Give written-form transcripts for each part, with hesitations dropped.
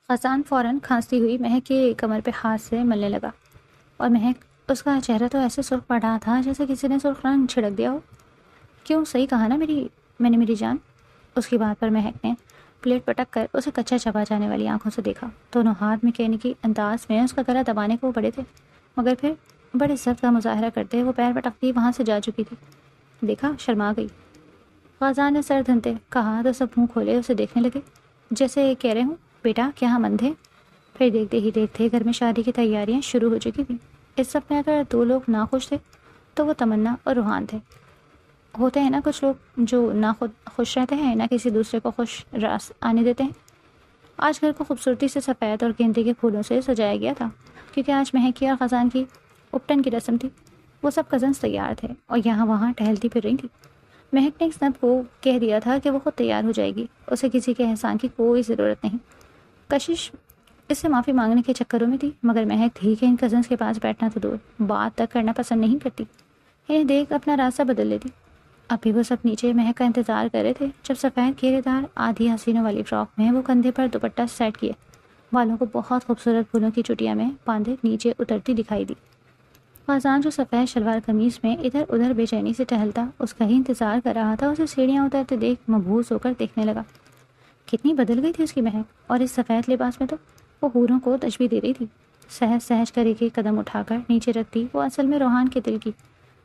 خزان فوراً کھانستی ہوئی مہک کی کمر پہ ہاتھ سے ملنے لگا اور مہک اس کا چہرہ تو ایسے سرخ پڑ رہا تھا جیسے کسی نے سرخ رنگ چھڑک دیا ہو۔ کیوں، صحیح کہا نا میں نے میری جان؟ اس کی بات پر مہک نے پلیٹ پٹک کر اسے کچا چبا جانے والی آنکھوں سے دیکھا۔ دونوں ہاتھ میکینکی انداز میں اس کا گلا دبانے کو پڑے تھے، مگر پھر بڑے عزت کا مظاہرہ کرتے وہ پیر پٹکتی وہاں سے جا چکی تھی۔ دیکھا، شرما گئی۔ غازان نے سر دھنتے کہا تو سب منہ کھولے اسے دیکھنے لگے، جیسے کہہ رہے ہوں بیٹا کیا ہم اندھے؟ پھر دیکھتے ہی دیکھتے گھر میں شادی کی تیاریاں شروع ہو چکی تھیں۔ اس سب میں اگر دو لوگ ناخوش تھے تو وہ تمنا اور روحان تھے۔ ہوتے ہیں نا کچھ لوگ جو نہ خود خوش رہتے ہیں نہ کسی دوسرے کو خوش راس آنے دیتے ہیں۔ آج گھر کو خوبصورتی سے سفید اور گیندے کے پھولوں سے سجایا گیا تھا، کیونکہ آج مہک کی اور خزان کی اپٹن کی رسم تھی۔ وہ سب کزنس تیار تھے اور یہاں وہاں ٹہلتی پھر رہی تھی۔ مہک نے سب کو کہہ دیا تھا کہ وہ خود تیار ہو جائے گی، اسے کسی کے احسان کی کوئی ضرورت نہیں۔ کشش اس سے معافی مانگنے کے چکروں میں تھی، مگر مہک تھی کہ ان کزنس کے پاس بیٹھنا تو دور، بات تک کرنا پسند نہیں کرتی۔ انہیں دیکھ اپنا راستہ بدل لیتی۔ اب بھی وہ سب نیچے مہک کا انتظار کر رہے تھے جب سفید گھیرے دار آدھی حسینوں والی فراک میں وہ کندھے پر دوپٹہ سیٹ کیے، بالوں کو بہت خوبصورت پھولوں کی چٹیاں میں باندھے نیچے اترتی دکھائی دی۔ خزان جو سفید شلوار قمیص میں ادھر ادھر بے چینی سے ٹہلتا اس کا ہی انتظار کر رہا تھا، اسے سیڑھیاں اترتے دیکھ مبہوس ہو کر دیکھنے لگا۔ کتنی بدل گئی تھی اس کی مہک، اور اس سفید لباس میں تو وہ حوروں کو تشبیہ دے رہی تھی۔ سہج سہج کر ایک قدم اٹھا کر نیچے رکھتی وہ اصل میں روحان کے دل کی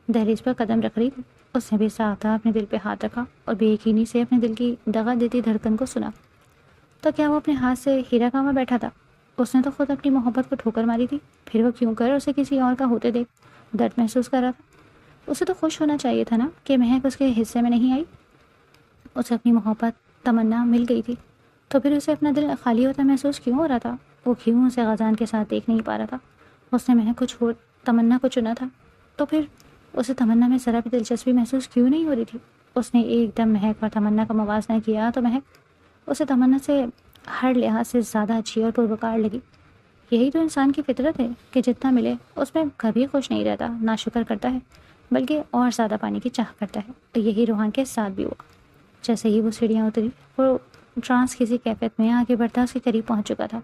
دہلیز پر قدم رکھ رہی تھی۔ اس نے بے ساختہ اپنے دل پہ ہاتھ رکھا اور بے یقینی سے اپنے دل کی دغا دیتی دھڑکن کو سنا۔ تو کیا وہ اپنے ہاتھ سے ہیرا کاما بیٹھا تھا؟ اس نے تو خود اپنی محبت کو ٹھوکر ماری تھی، پھر وہ کیوں کر اسے کسی اور کا ہوتے دیکھ درد محسوس کر رہا تھا؟ اسے تو خوش ہونا چاہیے تھا نا کہ مہک اس کے حصے میں نہیں آئی۔ اسے اپنی محبت تمنا مل گئی تھی، تو پھر اسے اپنا دل خالی ہوتا محسوس کیوں ہو رہا تھا؟ وہ کیوں اسے غازان کے ساتھ دیکھ نہیں پا رہا تھا؟ اس نے مہک کو چھوڑ تمنا کو چنا تھا، تو پھر اسے تمنا میں ذرا بھی دلچسپی محسوس کیوں نہیں ہو رہی تھی؟ اس نے ایک دم مہک اور تمنا کا موازنہ کیا تو مہک اسے تمنا سے ہر لحاظ سے زیادہ اچھی اور پروکار لگی۔ یہی تو انسان کی فطرت ہے کہ جتنا ملے اس میں کبھی خوش نہیں رہتا، ناشکر کرتا ہے، بلکہ اور زیادہ پانے کی چاہ کرتا ہے۔ تو یہی روحان کے ساتھ بھی ہوا۔ جیسے ہی وہ سیڑھیاں اتری، وہ ٹرانس کسی کیفیت میں آگے بڑھتا اس کے قریب پہنچ چکا تھا،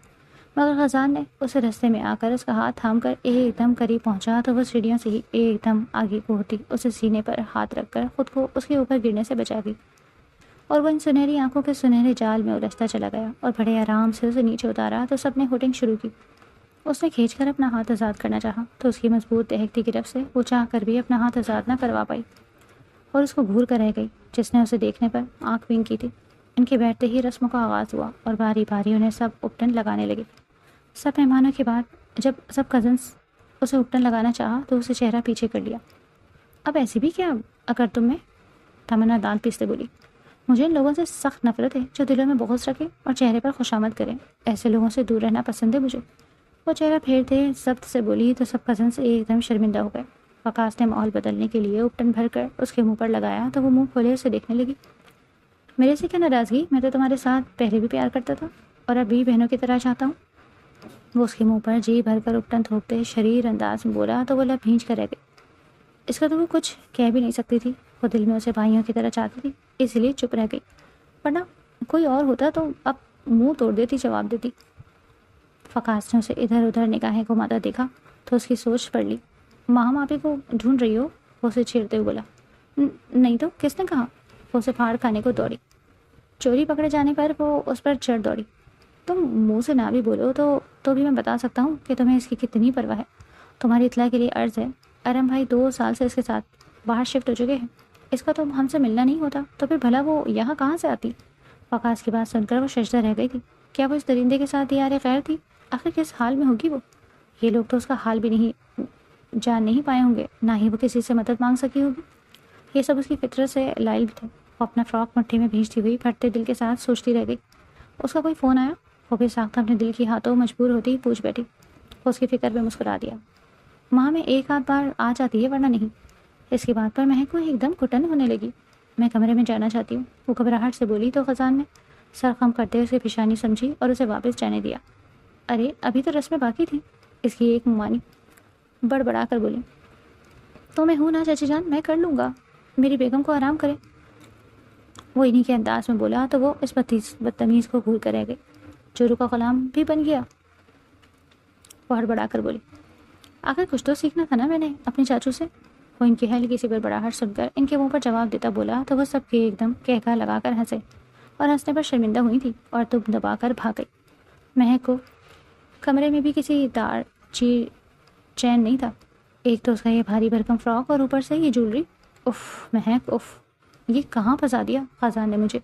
مگر غازان نے اسے رستے میں آ کر اس کا ہاتھ تھام کر ایک دم قریب پہنچا تو وہ سیڑھیوں سے ہی ایک دم آگے کو ہوتی اسے سینے پر ہاتھ رکھ کر خود کو اس کے اوپر گرنے سے بچا گئی، اور وہ ان سنہری آنکھوں کے سنہرے جال میں الجھتا چلا گیا اور بڑے آرام سے اسے نیچے اتارا تو سب نے ہوٹنگ شروع کی۔ اس نے کھینچ کر اپنا ہاتھ آزاد کرنا چاہا تو اس کی مضبوط دہکتی گرفت سے وہ چاہ کر بھی اپنا ہاتھ آزاد نہ کروا پائی اور اس کو گھور کر رہ گئی، جس نے اسے دیکھنے پر آنکھ بین کی تھی۔ ان کے بیٹھتے ہی رسموں کا آغاز ہوا اور باری باری انہیں سب اپٹن لگانے لگے۔ سب مہمانوں کے بعد جب سب کزنس اسے اپٹن لگانا چاہا تو اسے چہرہ پیچھے کر لیا۔ اب ایسی بھی کیا اگر تم میں؟ تمنا دانت پیستے بولی۔ مجھے ان لوگوں سے سخت نفرت ہے جو دلوں میں بغض رکھے اور چہرے پر خوشامد کریں، ایسے لوگوں سے دور رہنا پسند ہے مجھے۔ وہ چہرہ پھیرتے ضبط سے بولی تو سب کزنس ایک دم شرمندہ ہو گئے۔ وقاص نے ماحول بدلنے کے لیے اپٹن بھر کر اس کے منہ پر لگایا تو وہ منہ کھولے اسے دیکھنے لگی۔ میرے سے کیا ناراضگی؟ میں تو تمہارے ساتھ پہلے بھی پیار کرتا تھا اور اب بھی بہنوں کی طرح چاہتا ہوں۔ وہ اس کے منہ پر جی بھر کر اپٹن تھوپتے شریر انداز میں بولا تو وہ لب بھینچ کر رہ گئی۔ اس کا تو وہ کچھ کہہ بھی نہیں سکتی تھی، وہ دل میں اسے بھائیوں کی طرح چاہتی تھی، اس لیے چپ رہ گئی، ورنہ کوئی اور ہوتا تو اب منہ توڑ دیتی، جواب دیتی۔ وقاص نے اسے ادھر ادھر نگاہیں گھماتا دیکھا تو اس کی سوچ پڑ لی۔ ماں آپی کو ڈھونڈ رہی ہو؟ وہ اسے چھیڑتے ہوئے بولا۔ نہیں تو کس نے کہا؟ وہ اسے پھاڑ کھانے کو دوڑی۔ چوری پکڑے جانے پر وہ اس پر چڑھ دوڑی۔ تم منہ سے نہ بھی بولو تو بھی میں بتا سکتا ہوں کہ تمہیں اس کی کتنی پرواہ ہے۔ تمہاری اطلاع کے لیے عرض ہے، ارم بھائی 2 سال سے اس کے ساتھ باہر شفٹ ہو چکے ہیں۔ اس کا تو ہم سے ملنا نہیں ہوتا تو پھر بھلا وہ یہاں کہاں سے آتی؟ وقاص کی بات سن کر وہ ششدر رہ گئی تھی۔ کیا وہ اس درندے کے ساتھ دیار خیر تھی؟ آخر کس حال میں ہوگی وہ؟ یہ لوگ تو اس کا حال بھی نہیں جان نہیں پائے ہوں گے، نہ ہی وہ کسی سے مدد مانگ سکی ہوگی۔ یہ سب اس کی فطرت سے لائل تھے۔ وہ اپنا فراک مٹھی میں بھینچتی ہوئی پھٹتے دل کے ساتھ سوچتی رہ گئی۔ اس کا کوئی فون آیا؟ وہ بے ساختہ اپنے دل کی ہاتھوں مجبور ہوتی پوچھ بیٹھی۔ وہ اس کی فکر میں مسکرا دیا۔ ماہ میں 1 آدھ بار آ جاتی ہے ورنہ نہیں۔ اس کی بات پر مہک کو ایک دم گھٹن ہونے لگی۔ میں کمرے میں جانا چاہتی ہوں، وہ گھبراہٹ سے بولی تو خزان نے سر خم کرتے اسے پیشانی سمجھی اور اسے واپس جانے دیا۔ ارے ابھی تو رسمیں باقی تھیں، اس کی ایک ممانی بڑبڑا کر بولی۔ تو میں ہوں نا چاچی جان، میں کر لوں گا، میری بیگم کو آرام کرے۔ وہ انہی کے انداز میں بولا تو وہ اس بدتمیز کو گھور کر رہ گئی۔ چوروں کا غلام بھی بن گیا؟ وہ ہڑبڑا کر بولی۔ آخر کچھ تو سیکھنا تھا نا میں نے اپنے چاچو سے۔ وہ ان کی ہلکی سی بڑبڑاہٹ سن کر ان کے منہ پر جواب دیتا بولا تو وہ سب کے ایک دم کہکا لگا کر ہنسے اور ہنسنے پر شرمندہ ہوئی تھی اور تم دبا کر بھاگ گئی۔ مہک کو کمرے میں بھی کسی دار چین نہیں تھا، ایک تو اس کا یہ بھاری بھرکم فراک اور اوپر سے یہ جولری۔ اف مہک اف، یہ کہاں پھنسا دیا خزان نے مجھے۔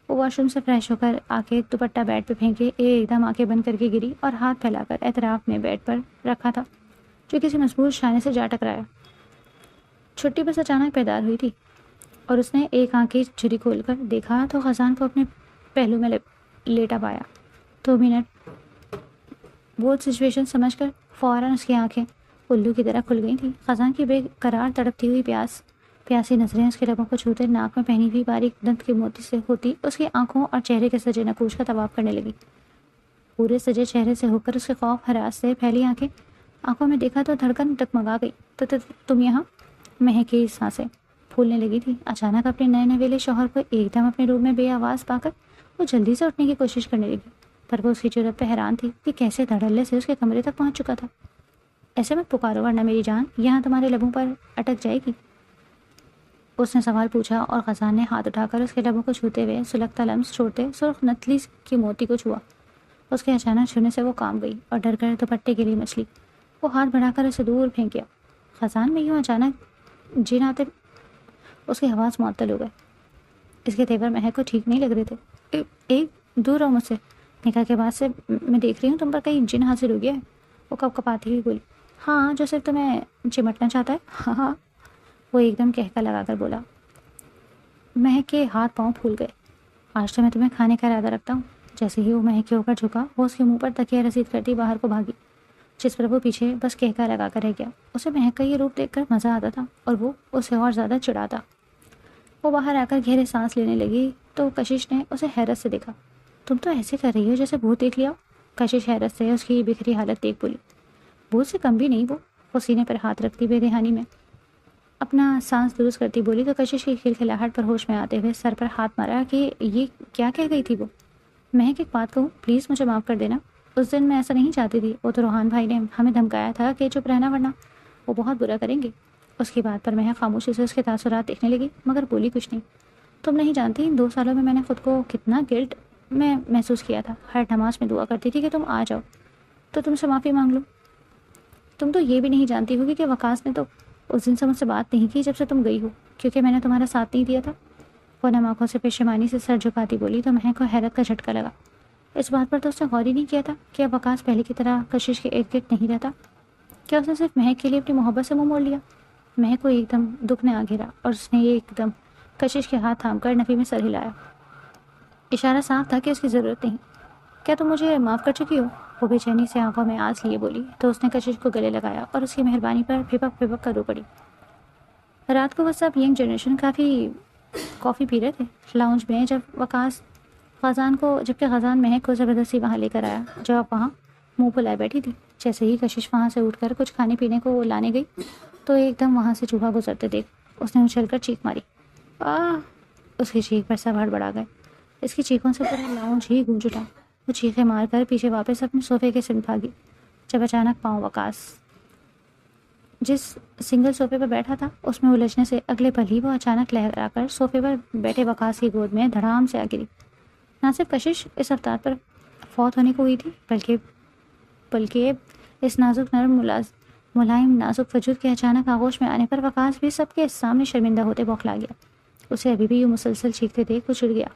وہ واش روم سے فریش ہو کر آ کے دوپٹہ بیڈ پہ پھینکے ایک دم آنکھیں بند کر کے گری اور ہاتھ پھیلا کر اعتراف میں بیڈ پر رکھا تھا جو کسی مضبوط شانے سے جا ٹکرایا۔ چھٹی بس اچانک بیدار ہوئی تھی اور اس نے ایک آنکھ کی جھری کھول کر دیکھا تو خزان کو اپنے پہلو میں لیٹا پایا۔ 2 منٹ وہ سچویشن سمجھ کر فوراً اس کی آنکھیں الو کی طرح کھل گئی تھیں۔ خزان کی بے قرار تڑپتی ہوئی پیاسی نظریں اس کے لبوں کو چھوتے ناک میں پہنی ہوئی باریک دنت کے موتی سے ہوتی اس کی آنکھوں اور چہرے کے سجے نقوش کا طواف کرنے لگی۔ پورے سجے چہرے سے ہو کر اس کے خوف ہراس سے پھیلی آنکھوں میں دیکھا تو دھڑکن ٹکمگا گئی۔ تو تم یہاں؟ مہک کی سانسیں پھولنے لگی تھی۔ اچانک اپنے نئے نویلے شوہر کو ایک دم اپنے روم میں بے آواز پا کر وہ جلدی سے اٹھنے کی کوشش کرنے لگی، پر وہ اس کی جرأت پہ حیران تھی کہ کیسے دھڑلے سے اس کے کمرے تک پہنچ چکا تھا۔ ایسے مت پکارو ورنہ میری جان یہاں تمہارے لبوں پر اٹک جائے گی، اس نے سوال پوچھا اور خزان نے ہاتھ اٹھا کر اس کے لبوں کو چھوتے ہوئے سلگتا لمس چھوڑتے سرخ نتلی کی موتی کو چھوا۔ اس کے اچانک چھونے سے وہ کام گئی اور ڈر کر دوپٹے کے لیے مچلی۔ وہ ہاتھ بڑھا کر اسے دور پھینک گیا۔ خزان میں یوں اچانک جن آتے اس کی حواس معطل ہو گئے۔ اس کے تیور مہک کو ٹھیک نہیں لگ رہے تھے۔ ایک دور رہو مجھ سے، نکاح کے بعد سے میں دیکھ رہی ہوں تم پر کہیں جن حاصل ہو گیا ہے۔ وہ کپ کپاتی ہوئی بولی۔ ہاں، جو صرف تمہیں چمٹنا چاہتا ہے۔ ہاں، وہ ایک دم کہکا لگا کر بولا۔ مہک کے ہاتھ پاؤں پھول گئے۔ آج تو میں تمہیں کھانے کا ارادہ رکھتا ہوں۔ جیسے ہی وہ مہک کے اوپر جھکا وہ اس کے منہ پر تکیہ رسید کرتی باہر کو بھاگی، جس پر وہ پیچھے بس کہکا لگا کر رہ گیا۔ اسے مہک کا یہ روپ دیکھ کر مزہ آتا تھا اور وہ اسے اور زیادہ چڑھاتا۔ وہ باہر آ کر گہرے سانس لینے لگی تو کشش نے اسے حیرت سے دیکھا۔ تم تو ایسے کر رہی ہو جیسے بھوت دیکھ لیا۔ کشش حیرت سے اس کی بکھری حالت دیکھ بولی۔ بھوت سے کم بھی نہیں وہ سینے پر ہاتھ رکھتی بے دہانی میں اپنا سانس درست کرتی بولی تو کشش کی کھلکھلاہٹ پر ہوش میں آتے ہوئے سر پر ہاتھ مارا کہ یہ کیا کہہ گئی تھی وہ۔ مہک ایک بات کہوں، پلیز مجھے معاف کر دینا، اس دن میں ایسا نہیں چاہتی تھی۔ وہ تو روحان بھائی نے ہمیں دھمکایا تھا کہ چپ رہنا ورنہ وہ بہت برا کریں گے۔ اس کی بات پر مہک خاموشی سے اس کے تاثرات دیکھنے لگی مگر بولی کچھ نہیں۔ تم نہیں جانتی ان 2 سالوں میں نے خود کو کتنا گلٹ میں محسوس کیا تھا۔ ہر نماز میں دعا کرتی تھی کہ تم آ جاؤ تو تم سے معافی مانگ لوں۔ تم تو یہ بھی نہیں جانتی ہوگی کہ وقاص نے تو اس دن سے مجھ سے بات نہیں کی جب سے تم گئی ہو، کیونکہ میں نے تمہارا ساتھ نہیں دیا تھا۔ وہ نم آنکھوں سے پشیمانی سے سر جھکاتی بولی تو مہک کو حیرت کا جھٹکا لگا۔ اس بات پر تو اس نے غور ہی نہیں کیا تھا کہ اب وقاص پہلے کی طرح کشش کے ارد گرد نہیں رہتا۔ کیا اس نے صرف مہک کے لیے اپنی محبت سے منہ موڑ لیا؟ مہک کو ایک دم دکھ نے آ گھیرا اور اس نے ایک دم کشش کے ہاتھ تھام کر نفی میں سر ہلایا۔ اشارہ صاف تھا کہ اس کی ضرورت نہیں۔ کیا تم مجھے معاف کر چکی ہو؟ وہ بے چینی سے آنکھوں میں آنس لیے بولی تو اس نے کشش کو گلے لگایا اور اس کی مہربانی پر پھپک پھپک کر رو پڑی۔ رات کو وہ سب ینگ جنریشن کافی پی رہے تھے لاؤنج میں جبکہ خزان مہک کو زبردستی وہاں لے کر آیا جو اب وہاں منہ پھلائے بیٹھی تھی۔ جیسے ہی کشش وہاں سے اٹھ کر کچھ کھانے پینے کو لانے گئی تو ایک دم وہاں سے چوہا گزرتے دیکھ اس نے اچھل کر چیخ ماری۔ اس کی چیخ پر سب ہڑبڑا گئے۔ اس کی چیخوں سے پورا لاؤنج ہی گونج اٹھا۔ وہ چیخیں مار کر پیچھے واپس اپنے صوفے کے سمت بھاگی جب اچانک پاؤں وقاص جس سنگل صوفے پر بیٹھا تھا اس میں الجھنے سے اگلے پل ہی وہ اچانک لہرا کر صوفے پر بیٹھے وقاص کی گود میں دھڑام سے آ گری۔ نہ صرف کشش اس افطار پر فوت ہونے کو ہوئی تھی بلکہ اس نازک نرم ملائم نازک وجود کے اچانک آغوش میں آنے پر وقاص بھی سب کے سامنے شرمندہ ہوتے بوکھلا گیا۔ اسے ابھی بھی یہ مسلسل چیختے دیکھ وہ چڑ گیا۔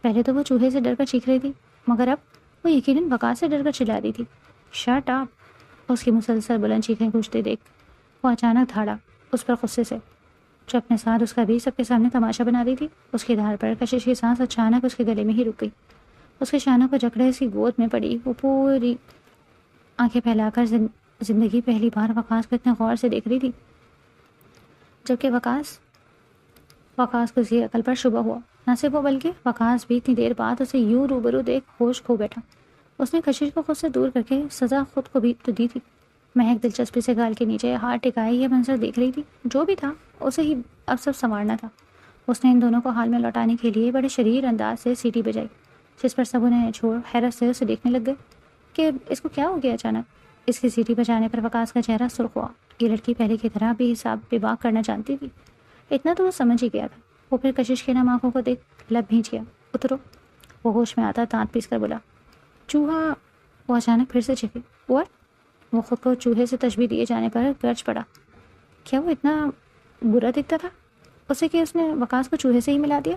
پہلے تو وہ چوہے سے ڈر کر چیخ رہی تھی مگر اب وہ یقیناً وقاص سے ڈر کر چلا رہی تھی۔ Shut up! اس کی مسلسل بلند چیخیں گونجتے دیکھ وہ اچانک دھاڑا اس پر غصے سے جو اپنے ساتھ اس کا بھی سب کے سامنے تماشا بنا رہی تھی۔ اس کی دھار پر کشش کی سانس اچانک اس کے گلے میں ہی رک گئی۔ اس کے شانوں کو جکڑے اس کی گود میں پڑی وہ پوری آنکھیں پھیلا کر زندگی پہلی بار وقاص کو اتنے غور سے دیکھ رہی تھی جبکہ وقاص کو اس کی عقل پر شبہ ہوا۔ نہ صرف وہ بلکہ وقاص بھی اتنی دیر بعد اسے یوں روبرو دیکھ ہوش کھو بیٹھا۔ اس نے کشش کو خود سے دور کر کے سزا خود کو بھی تو دی تھی۔ مہک دلچسپی سے گال کے نیچے ہاتھ ٹکائے یہ منظر دیکھ رہی تھی۔ جو بھی تھا اسے ہی اب سب سنوارنا تھا۔ اس نے ان دونوں کو حال میں لوٹانے کے لیے بڑے شریر انداز سے سیٹی بجائی جس پر سب انہیں چھوڑ حیرت سے اسے دیکھنے لگ گئے کہ اس کو کیا ہو گیا اچانک۔ اس کی سیٹی بجانے پر وقاص کا چہرہ سرخ ہوا۔ یہ لڑکی پہلے کی طرح بھی حساب بے باک کرنا جانتی تھی، اتنا تو وہ سمجھ ہی گیا تھا۔ وہ پھر کشش کے نام آنکھوں کو دیکھ لب بھینچ گیا۔ اترو، وہ ہوش میں آتا دانت پیس کر بولا۔ چوہا، وہ اچانک پھر سے چکھی۔ واٹ؟ وہ خود کو چوہے سے تشبیہ دیے جانے پر گرج پڑا۔ کیا وہ اتنا برا دکھتا تھا اسے کہ اس نے وقاص کو چوہے سے ہی ملا دیا؟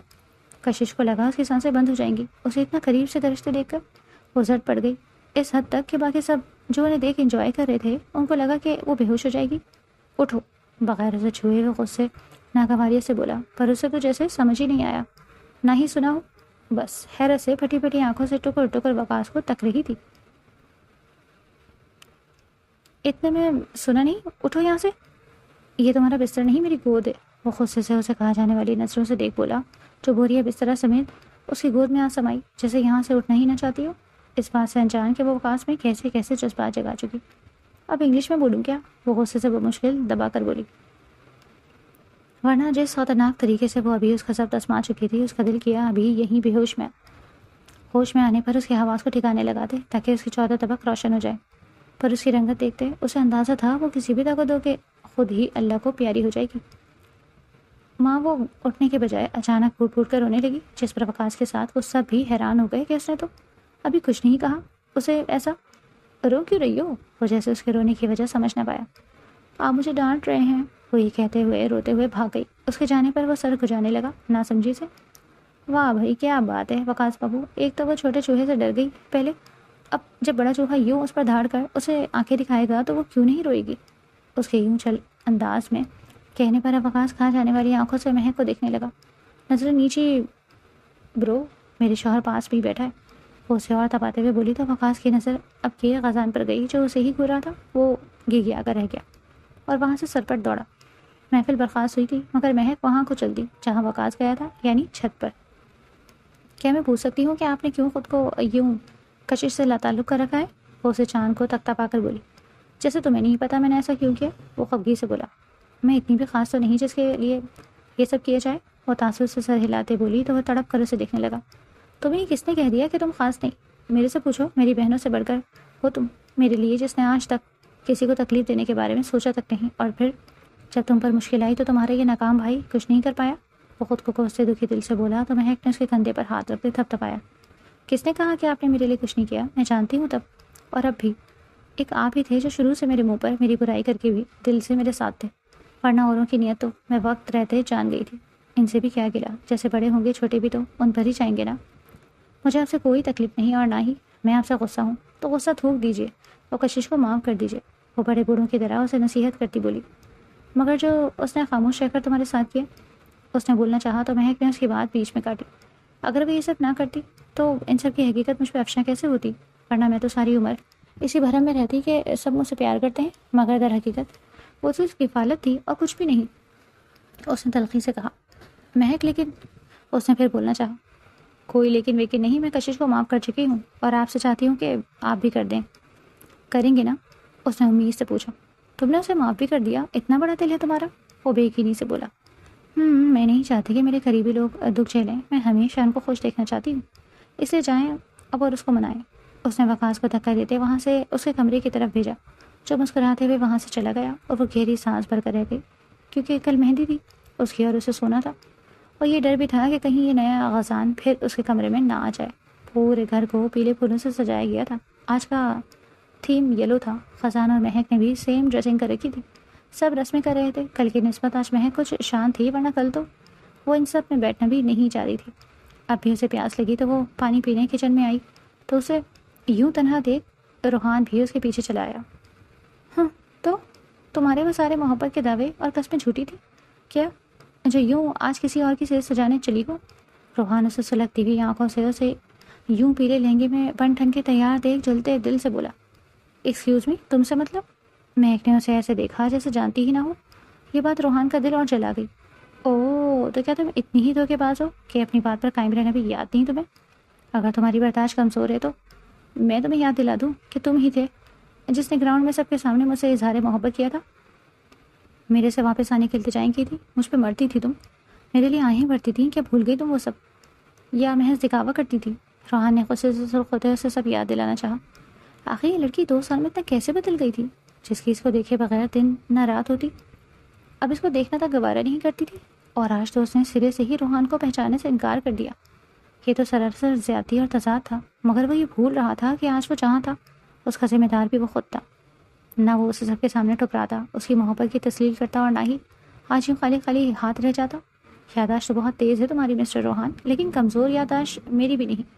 کشش کو لگا اس کی سانسیں بند ہو جائیں گی اسے اتنا قریب سے درشتے دیکھ کر۔ وہ زٹ پڑ گئی اس حد تک کہ باقی سب جو انہیں دیکھ انجوائے کر رہے تھے ان کو لگا کہ وہ بے ہوش ہو جائے گی۔ اٹھو، بغیر اسے چھوئے ہوئے غصے ناگواری سے بولا، پر اسے تو جیسے سمجھ ہی نہیں آیا، نہ ہی سنا ہو۔ بس حیرت سے پھٹی پھٹی آنکھوں سے ٹکر ٹکر وقاص کو تک رہی تھی۔ اتنے میں سنا نہیں؟ اٹھو یہاں سے، یہ تمہارا بستر نہیں میری گود ہے۔ وہ غصے سے اسے کہا جانے والی نظروں سے دیکھ بولا، جو بوریا بسترا سمیت اس کی گود میں آ سمائی، جیسے یہاں سے اٹھنا ہی نہ چاہتی ہو۔ اس بات سے انجان کہ وہ وقاص میں کیسے کیسے جذبات جگا چکی۔ اب انگلش میں بولوں کیا؟ وہ غصے سے بمشکل دبا کر بولی، ورنہ جس خطرناک طریقے سے وہ ابھی اس کا سب آزما چکی تھی، اس کا دل کیا ابھی یہیں بے ہوش میں۔ ہوش میں آنے پر اس کے حواس کو ٹھکانے لگا دے تاکہ اس کی 14 طبق روشن ہو جائے، پر اس کی رنگت دیکھتے اسے اندازہ تھا وہ کسی بھی طاقت ہو کے خود ہی اللہ کو پیاری ہو جائے گی۔ ماں وہ اٹھنے کے بجائے اچانک پھوٹ پھوٹ کر رونے لگی، جس پر وقاص کے ساتھ وہ سب بھی حیران ہو گئے کہ اس نے تو ابھی کچھ نہیں کہا اسے ایسا رو کیوں رہی ہو؟ وہ جیسے اس کے رونے کی وجہ سمجھ نہ پایا۔ آپ مجھے ڈانٹ رہے ہیں، وہ یہ کہتے ہوئے روتے ہوئے بھاگ گئی۔ اس کے جانے پر وہ سر کھجانے لگا نا سمجھی سے۔ واہ بھائی کیا بات ہے وقاص بابو، ایک تو وہ چھوٹے چوہے سے ڈر گئی پہلے، اب جب بڑا چوہا یوں اس پر دھاڑ کر اسے آنکھیں دکھائے گا تو وہ کیوں نہیں روئے گی؟ اس کے یوں چل انداز میں کہنے پر وقاص کھا جانے والی آنکھوں سے مہک کو دیکھنے لگا۔ نظر نیچی برو، میرے شوہر پاس بھی بیٹھا ہے، وہ اسے اور تپاتے ہوئے بولی تو وقاص کی نظر اب کے خزان پر گئی جو اسے ہی گھورا تھا۔ وہ گھگیا کر رہ گیا اور وہاں سے سر پر دوڑا۔ محفل برخاست ہوئی تھی مگر مہک وہاں کو چل دی جہاں وقاص گیا تھا، یعنی چھت پر۔ کیا میں پوچھ سکتی ہوں کہ آپ نے کیوں خود کو یوں کشش سے لاتعلق کر رکھا ہے؟ وہ اسے چاند کو تک تپا کر بولی۔ جیسے تمہیں نہیں پتا میں نے ایسا کیوں کیا، وہ خفگی سے بولا۔ میں اتنی بھی خاص تو نہیں جس کے لیے یہ سب کیا جائے، وہ تاثر سے سر ہلاتے بولی تو وہ تڑپ کر اسے دیکھنے لگا۔ تمہیں کس نے کہہ دیا کہ تم خاص نہیں؟ میرے سے پوچھو، میری بہنوں سے بڑھ کر ہو تم میرے لیے، جس نے آج تک کسی کو تکلیف دینے کے بارے میں سوچا تک نہیں، اور پھر جب تم پر مشکل آئی تو تمہارے یہ ناکام بھائی کچھ نہیں کر پایا۔ وہ خود کو کوستے دکھی دل سے بولا تو مہک نے اس کے کندھے پر ہاتھ رکھتے تھپ تھپایا۔ کس نے کہا کہ آپ نے میرے لیے کچھ نہیں کیا؟ میں جانتی ہوں تب اور اب بھی، ایک آپ ہی تھے جو شروع سے میرے منہ پر میری برائی کر کے بھی دل سے میرے ساتھ تھے، ورنہ اوروں کی نیت تو میں وقت رہتے جان گئی تھی۔ ان سے بھی کیا گلا، جیسے بڑے ہوں گے چھوٹے بھی تو ان پر ہی جائیں گے نا۔ مجھے آپ سے کوئی تکلیف نہیں اور نہ ہی میں آپ سے غصہ ہوں، تو غصہ تھوک دیجیے، وہ کشش کو معاف کر دیجیے۔ وہ بڑے بوڑھوں کی طرح اسے نصیحت کرتی بولی۔ مگر جو اس نے خاموش رہ کر تمہارے ساتھ کیا، اس نے بولنا چاہا تو مہک نے اس کی بات بیچ میں کاٹی۔ اگر وہ یہ سب نہ کرتی تو ان سب کی حقیقت مجھ پہ افشاں کیسے ہوتی، ورنہ میں تو ساری عمر اسی بھرم میں رہتی کہ سب مجھ سے پیار کرتے ہیں، مگر در حقیقت وہ صرف کفالت تھی اور کچھ بھی نہیں، اس نے تلخی سے کہا۔ مہک لیکن، اس نے پھر بولنا چاہا۔ کوئی لیکن ویکن نہیں، میں کشش کو معاف کر چکی ہوں اور آپ سے چاہتی ہوں کہ آپ بھی کر دیں۔ کریں گے نا؟ اس نے امید سے پوچھا۔ تم نے اسے معاف بھی کر دیا؟ اتنا بڑا دل ہے تمہارا؟ وہ بے یقینی سے بولا۔ میں نہیں چاہتی کہ میرے قریبی لوگ دکھ جھیلیں، میں ہمیشہ ان کو خوش دیکھنا چاہتی ہوں، اس لیے جائیں اب اور اس کو منائیں۔ اس نے وقاص کو دھکا دیتے وہاں سے اس کے کمرے کی طرف بھیجا، جو مسکراتے ہوئے وہاں سے چلا گیا، اور وہ گہری سانس بھر کر رہ گئی، کیونکہ کل مہندی تھی اس کی اور اسے سونا تھا، اور یہ ڈر بھی تھا کہ کہیں یہ نیا غزان پھر اس کے کمرے میں نہ آ جائے۔ پورے گھر کو پیلے پھولوں سے سجایا گیا تھا، آج کا تھیم یلو تھا۔ خزان اور مہک نے بھی سیم ڈریسنگ کر رکھی تھی، سب رسمیں کر رہے تھے۔ کل کی نسبت آج مہک کچھ شانت تھی، ورنہ کل تو وہ ان سب میں بیٹھنا بھی نہیں چاہ رہی تھی۔ اب بھی اسے پیاس لگی تو وہ پانی پینے کچن میں آئی تو اسے یوں تنہا دیکھ روحان بھی اس کے پیچھے چلا آیا۔ ہاں تو تمہارے وہ سارے محبت کے دعوے اور قسمیں جھوٹی تھی کیا، جو یوں آج کسی اور کی صحت سجانے چلی ہو؟ روحان اسے سلگتی ہوئی آنکھوں سے اسے یوں پیلے لہنگے میں بن ٹھن کے تیار دیکھ جلتے دل سے بولا۔ ایکسکیوز می، تم سے مطلب؟ مہک نے اسے ایسے دیکھا جیسے جانتی ہی نہ ہو۔ یہ بات روحان کا دل اور جلا گئی۔ اوہ، تو کیا تم اتنی ہی دھوکے باز ہو کہ اپنی بات پر قائم رہنا بھی یاد نہیں تمہیں؟ اگر تمہاری برداشت کمزور ہے تو میں تمہیں یاد دلا دوں کہ تم ہی تھے جس نے گراؤنڈ میں سب کے سامنے مجھ سے اظہار محبت کیا تھا، میرے سے واپس آنے کی التجائیں کی تھی، مجھ پہ مرتی تھی تم، میرے لیے آہیں بھرتی تھیں۔ کیا بھول گئی تم وہ سب، یا محض دکھاوا کرتی تھی؟ روحان نے غصے سے سرخ ہوتے اسے سب یاد دلانا چاہا. آخر یہ لڑکی 2 سال میں اتنا کیسے بدل گئی تھی جس کی اس کو دیکھے بغیر دن نہ رات ہوتی. اب اس کو دیکھنا تک گوارا نہیں کرتی تھی اور آج تو اس نے سرے سے ہی روحان کو پہچاننے سے انکار کر دیا. یہ تو سراسر زیادتی اور تضاد تھا، مگر وہ یہ بھول رہا تھا کہ آج وہ جہاں تھا اس کا ذمہ دار بھی وہ خود تھا. نہ وہ اسے سب کے سامنے ٹھکراتا، اس کی محبت کی تسلیل کرتا، اور نہ ہی آج یوں خالی خالی ہاتھ رہ جاتا. یاداشت تو بہت تیز ہے تمہاری مسٹر روحان، لیکن کمزور یاداشت میری بھی نہیں.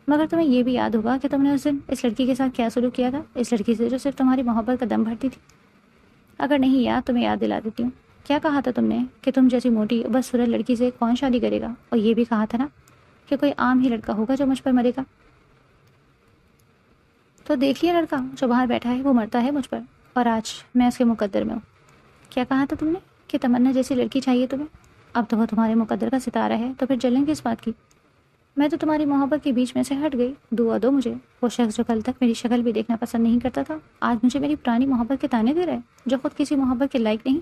مگر تمہیں یہ بھی یاد ہوگا کہ تم نے اس دن اس لڑکی کے ساتھ کیا سلوک کیا تھا، اس لڑکی سے جو صرف تمہاری محبت کا دم بھرتی تھی. اگر نہیں یاد تمہیں یاد دلا دیتی ہوں. کیا کہا تھا تم نے کہ تم جیسی موٹی بس صورت لڑکی سے کون شادی کرے گا، اور یہ بھی کہا تھا نا کہ کوئی عام ہی لڑکا ہوگا جو مجھ پر مرے گا. تو دیکھ لیا لڑکا جو باہر بیٹھا ہے وہ مرتا ہے مجھ پر، اور آج میں اس کے مقدر میں ہوں. کیا کہا تھا تم نے کہ تمنا جیسی لڑکی چاہیے تمہیں. اب تو وہ تمہارے مقدر کا ستارہ ہے، تو پھر جلن کس بات کی. میں تو تمہاری محبت کے بیچ میں سے ہٹ گئی. دعا دو مجھے. وہ شخص جو کل تک میری شکل بھی دیکھنا پسند نہیں کرتا تھا آج مجھے میری پرانی محبت کے تانے دے رہا ہے، جو خود کسی محبت کے لائق نہیں.